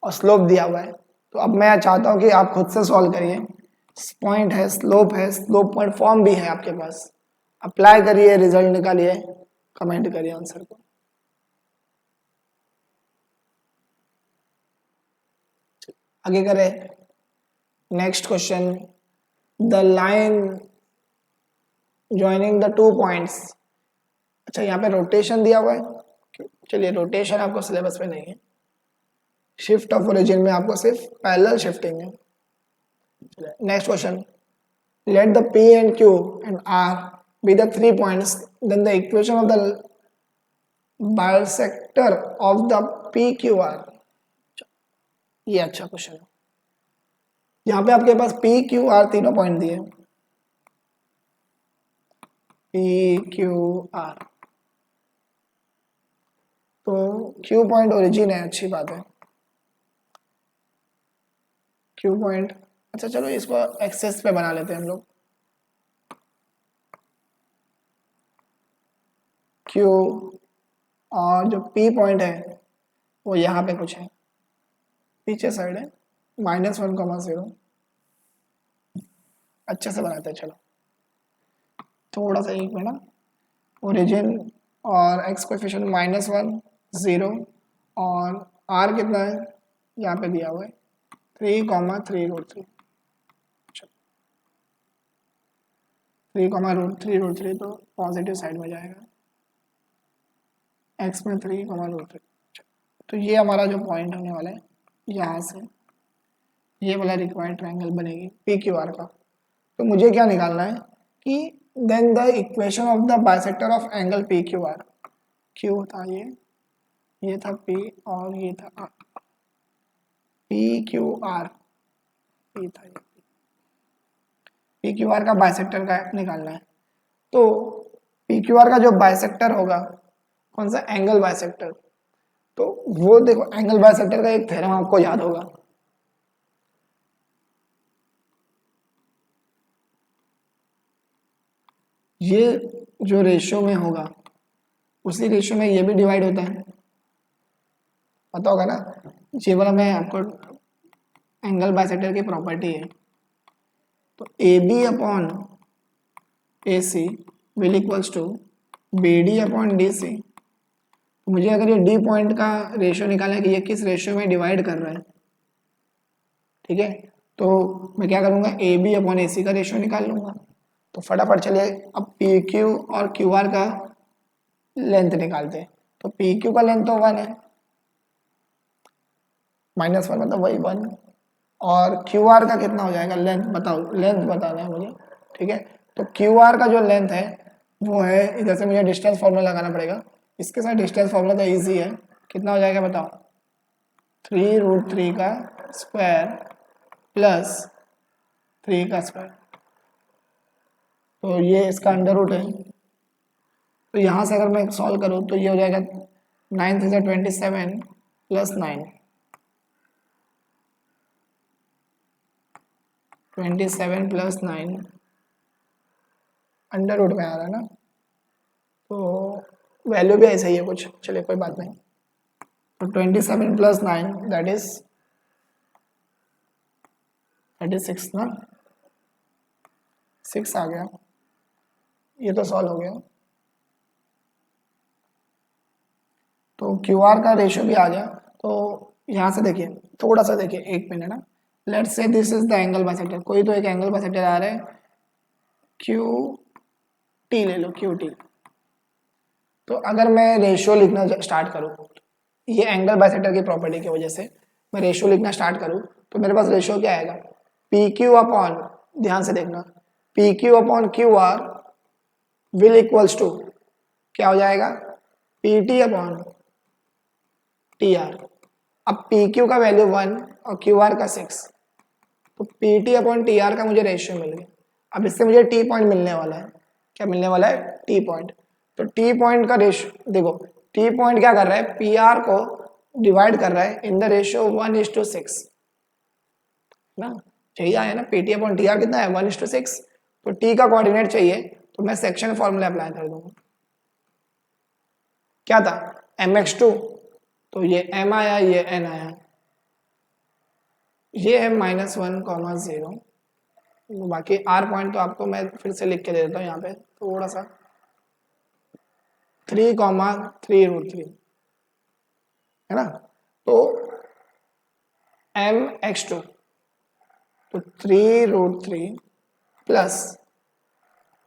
और स्लोप दिया हुआ है। तो अब मैं चाहता हूँ कि आप खुद से सॉल्व करिए। पॉइंट है, स्लोप है, स्लोप पॉइंट फॉर्म भी है आपके पास, अप्लाई करिए, रिजल्ट निकालिए, कमेंट करिए आंसर को। आगे करें next question. The line joining the 2 points. अच्छा यहाँ पे रोटेशन दिया हुआ है, चलिए रोटेशन आपको सिलेबस में नहीं है, शिफ्ट ऑफ ओरिजिन में आपको सिर्फ पैरेलल शिफ्टिंग है। Next question, let the P and Q and R be the 3 points, then the equation of the bisector of the PQR। ये अच्छा क्वेश्चन है। यहाँ पे आपके पास PQR तीनों पॉइंट दिए, PQR, तो Q पॉइंट ओरिजिन है, अच्छी बात है, Q पॉइंट। अच्छा चलो इसको एक्सेस पे बना लेते हैं हम लोग, Q, और जो P पॉइंट है वो यहाँ पे कुछ है, पीछे साइड है, -1,0। अच्छे से बनाते हैं, चलो थोड़ा सा एक मिनट। ओरिजिन और एक्स कोएफिशिएंट -1 0 और आर कितना है यहाँ पे दिया हुआ है 3,3√3, 3,3√3 तो पॉजिटिव साइड में जाएगा, एक्स में 3,√3। तो ये हमारा जो पॉइंट होने वाला है, यहाँ से ये वाला रिक्वायर्ड ट्रायंगल बनेगी पी क्यू आर का। तो मुझे क्या निकालना है कि then the equation of the bisector of angle P Q R, Q था ये था पी और ये था आर, पी क्यू आर, ये था पी क्यू आर का बाइसेक्टर का निकालना है। तो पी क्यू आर का जो बाइसेक्टर होगा, कौन सा, एंगल बाइसेक्टर, तो वो देखो एंगल बाइसेक्टर का एक थ्योरम आपको याद होगा, ये जो रेशियो में होगा उसी रेशियो में ये भी डिवाइड होता है, पता होगा ना। ये वाला मैं आपको एंगल बाइसेक्टर की प्रॉपर्टी है, तो A B upon A C will equals to B D upon D C. मुझे अगर ये डी पॉइंट का रेशियो निकालना है कि ये किस रेशियो में डिवाइड कर रहा है, ठीक है, तो मैं क्या करूँगा, ए बी अपॉन ए सी का रेशियो निकाल लूँगा। तो फटाफट चलिए अब पी क्यू और क्यू आर का लेंथ निकालते हैं। तो पी क्यू का लेंथ तो 1 है, -1 मतलब वही 1, और क्यू आर का कितना हो जाएगा, लेंथ बताओ, लेंथ बताना है मुझे, ठीक है। तो क्यू आर का जो लेंथ है वो है, इधर से मुझे डिस्टेंस फार्मूला लगाना पड़ेगा, इसके साथ डिस्टेंस फार्मूला तो ईजी है, कितना हो जाएगा बताओ, 3√3 का स्क्वायर प्लस 3 का स्क्वायर, तो ये इसका अंडर रूट है। तो यहाँ से अगर मैं सॉल्व करूँ तो ये हो जाएगा 9 3 27 प्लस 9, 27 प्लस 9 अंडर रूट में आ रहा है ना, तो वैल्यू भी ऐसा ही है कुछ, चलिए कोई बात नहीं। तो 27 प्लस 9 दैट इज 36 ना, 6 आ गया, ये तो सॉल्व हो गया। तो क्यू आर का रेशियो भी आ गया। तो यहाँ से देखिए, थोड़ा सा देखिए, एक मिनट ना, let's say this is the angle bisector, कोई तो एक एंगल बाइसेक्टर आ रहा है, क्यू टी ले लो, क्यू टी। तो अगर मैं रेशियो लिखना स्टार्ट करूँ, ये एंगल बाइसेक्टर की प्रॉपर्टी की वजह से मैं रेशियो लिखना स्टार्ट करूँ, तो मेरे पास रेशियो क्या आएगा, पी क्यू अपॉन, ध्यान से देखना, P Q upon Q R will equals to क्या हो जाएगा, P T upon T R. अब पी क्यू का वैल्यू 1 और क्यू आर का 6, तो P T upon T R का मुझे रेशियो मिल गया। अब इससे मुझे टी पॉइंट मिलने वाला है, क्या मिलने वाला है, टी पॉइंट। तो टी पॉइंट का रेशियो देखो, टी पॉइंट क्या कर रहा है, पी आर को डिवाइड कर रहा है इन द रेशियो 1:6 ना, चाहिए आया ना, P T upon T are कितना है, 1:6। तो टी का कोऑर्डिनेट चाहिए, तो मैं सेक्शन फॉर्मूला अप्लाई कर दूंगा, क्या था, mx2, तो ये m आया, ये n आया, ये है -1,0, बाकी r पॉइंट तो आपको मैं फिर से लिख के दे देता हूँ यहाँ पे थोड़ा सा, 3,3√3 है ना। तो mx2 तो 3√3 प्लस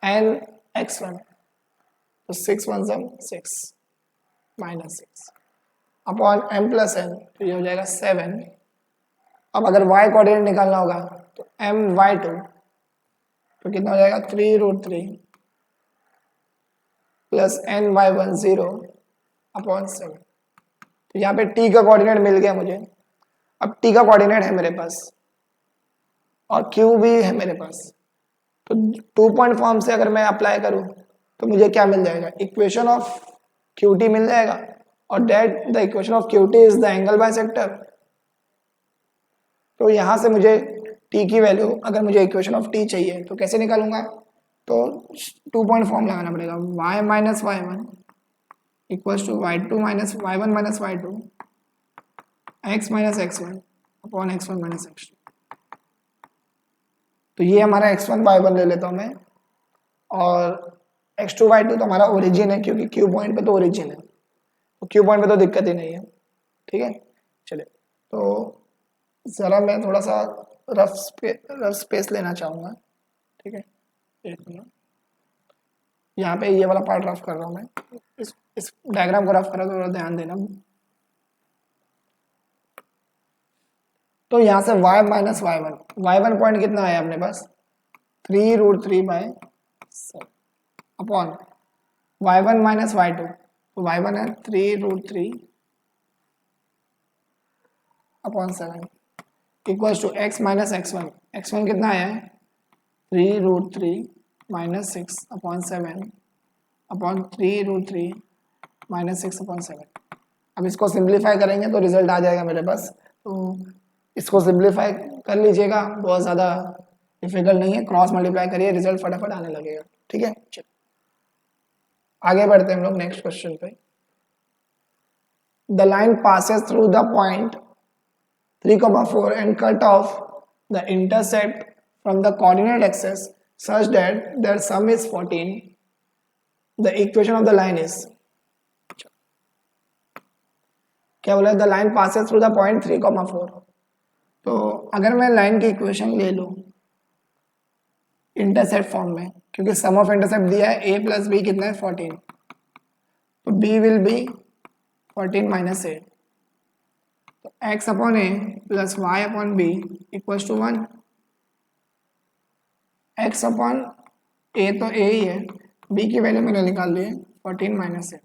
nx1 तो 6 1 6 -6 अपॉन m प्लस n, तो ये हो जाएगा 7। अब अगर y कोऑर्डिनेट निकालना होगा तो my2 तो कितना हो जाएगा, 3√3 प्लस ny1 0 अपॉन 7। तो यहाँ पे t का कोऑर्डिनेट मिल गया मुझे। अब t का कोऑर्डिनेट है मेरे पास और q भी है मेरे पास, तो 2 पॉइंट फॉर्म से अगर मैं अप्लाई करूँ तो मुझे क्या मिल जाएगा, इक्वेशन ऑफ qt मिल जाएगा, और that the equation of qt is the angle bisector. तो यहाँ से मुझे t की वैल्यू, अगर मुझे इक्वेशन ऑफ t चाहिए तो कैसे निकालूंगा, तो 2 पॉइंट फॉर्म लगाना पड़ेगा, y minus y1 equals to y2 minus y1 minus y2 x minus x1 upon x1 minus x2। तो ये हमारा x1 y1 ले लेता हूँ मैं, और x2 y2 तो हमारा ओरिजिन है, क्योंकि क्यू पॉइंट पे तो ओरिजिन है, तो क्यू पॉइंट पे तो दिक्कत ही नहीं है, ठीक है। चलिए, तो ज़रा मैं थोड़ा सा रफ स्पेस लेना चाहूँगा, ठीक है, एक मिनट, यहाँ पे ये वाला पार्ट रफ कर रहा हूँ मैं, इस डायग्राम को रफ कर रहा हूँ, थोड़ा ध्यान देना। तो यहाँ से y माइनस y1 पॉइंट कितना आया अपने पास, 3√3/7 अपॉन y1 माइनस y2, तो y1 है 3√3 upon 7 equals to x minus x1 कितना आया है, 3√3 minus 6 upon 7 upon 3√3 minus 6 upon 7। अब इसको सिंप्लीफाई करेंगे तो रिजल्ट आ जाएगा मेरे पास, तो इसको सिंप्लीफाई कर लीजिएगा, बहुत ज़्यादा डिफिकल्ट नहीं है, क्रॉस मल्टीप्लाई करिए, रिजल्ट फटाफट आने लगेगा, ठीक है। चलिए आगे बढ़ते हैं हम लोग नेक्स्ट क्वेश्चन पे। The line passes through the point 3,4 and cut off the intercept from the coordinate axis such that their sum is 14. The equation of the line is, क्या बोला, the line passes through the point 3,4। तो अगर मैं line की equation ले लूँ intercept form में, क्योंकि सम ऑफ इंटरसेप्ट दिया है a प्लस बी कितना है 14, तो b will be 14 minus A, तो x upon A plus Y upon B equals to 1। x upon A तो a ही है, b की वैल्यू मैंने निकाल ली है 14 माइनस ए।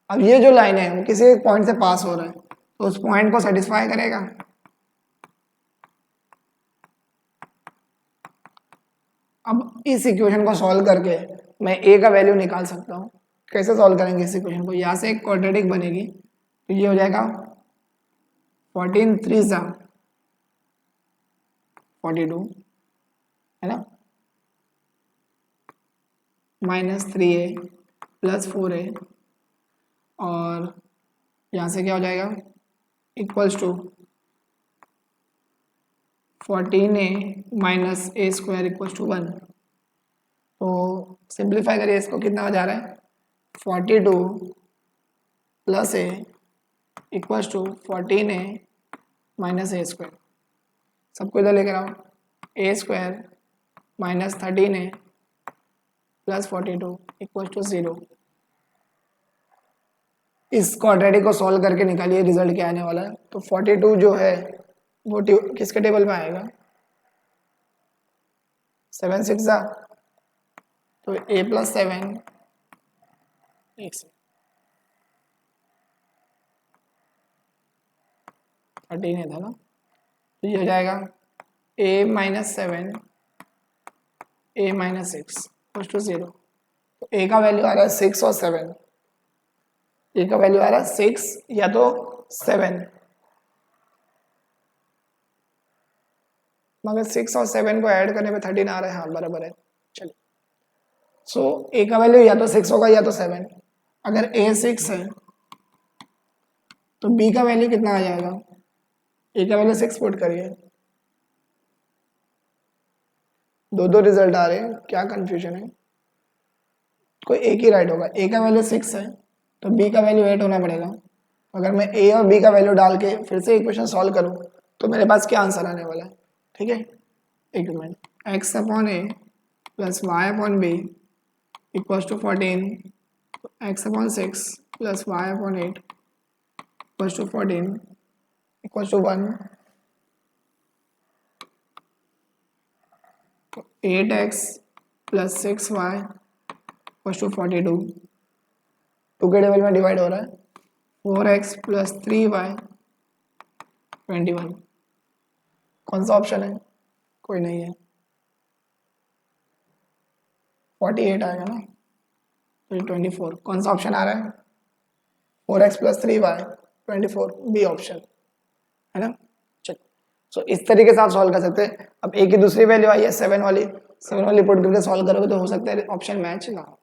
अब ये जो लाइन है वो किसी एक पॉइंट से पास हो रहा है, तो उस पॉइंट को सेटिस्फाई करेगा। अब इस इक्वेशन को सॉल्व करके मैं a का वैल्यू निकाल सकता हूँ। कैसे सॉल्व करेंगे इस इक्वेशन को, यहाँ से एक क्वाड्रेटिक बनेगी, तो ये हो जाएगा 14 3 सा 42 है ना, माइनस 3a प्लस 4a, और यहाँ से क्या हो जाएगा equals to 14a minus A square equals to 1। तो सिंप्लीफाई करिए इसको, कितना हो जा रहा है 42 plus A equals to 14a minus A square, सबको इधर लेकर आओ, A square minus 13a plus 42 equals to 0। इस क्वाड्रेटिक को सॉल्व करके निकालिए रिजल्ट क्या आने वाला है। तो 42 जो है वो किसके टेबल में आएगा, 7 6 तो a प्लस 7 13 था ना, तो ये हो जाएगा a minus 7 a minus 6 equals to 0। तो a का वैल्यू आ रहा है 6 और 7, a का वैल्यू आ रहा है 6 या तो 7, मगर 6 और 7 को ऐड करने पे 13 आ रहा है, हाँ बराबर है। चलिए, सो a का वैल्यू या तो 6 होगा या तो 7। अगर a 6 है तो b का वैल्यू कितना आ जाएगा, a का वैल्यू 6 पुट करिए, दो रिजल्ट आ रहे हैं, क्या कंफ्यूजन है, कोई एक ही राइट होगा। a का वैल्यू 6 है तो b का वैल्यू 8 होना पड़ेगा। अगर मैं a और b का वैल्यू डाल के फिर से इक्वेशन सॉल्व करूं तो मेरे पास क्या आंसर आने वाला है, ठीक है, एक minute, x upon A plus Y upon B equals to 14, x upon 6 plus Y upon 8 equals to 14 equals to 1, 8x plus 6y equals to 42, 2 के टेबल में डिवाइड हो रहा है, 4x प्लस 3y 21। कौन सा ऑप्शन है, कोई नहीं है, 48 आएगा ना, तो 24। कौन सा ऑप्शन आ रहा है, 4x plus 3y 24, B option है ना। चलो, सो इस तरीके से आप सॉल्व कर सकते हैं। अब a की दूसरी वैल्यू आई है 7 वाली पुट करके सॉल्व करोगे तो हो सकता है ऑप्शन मैच ना हो।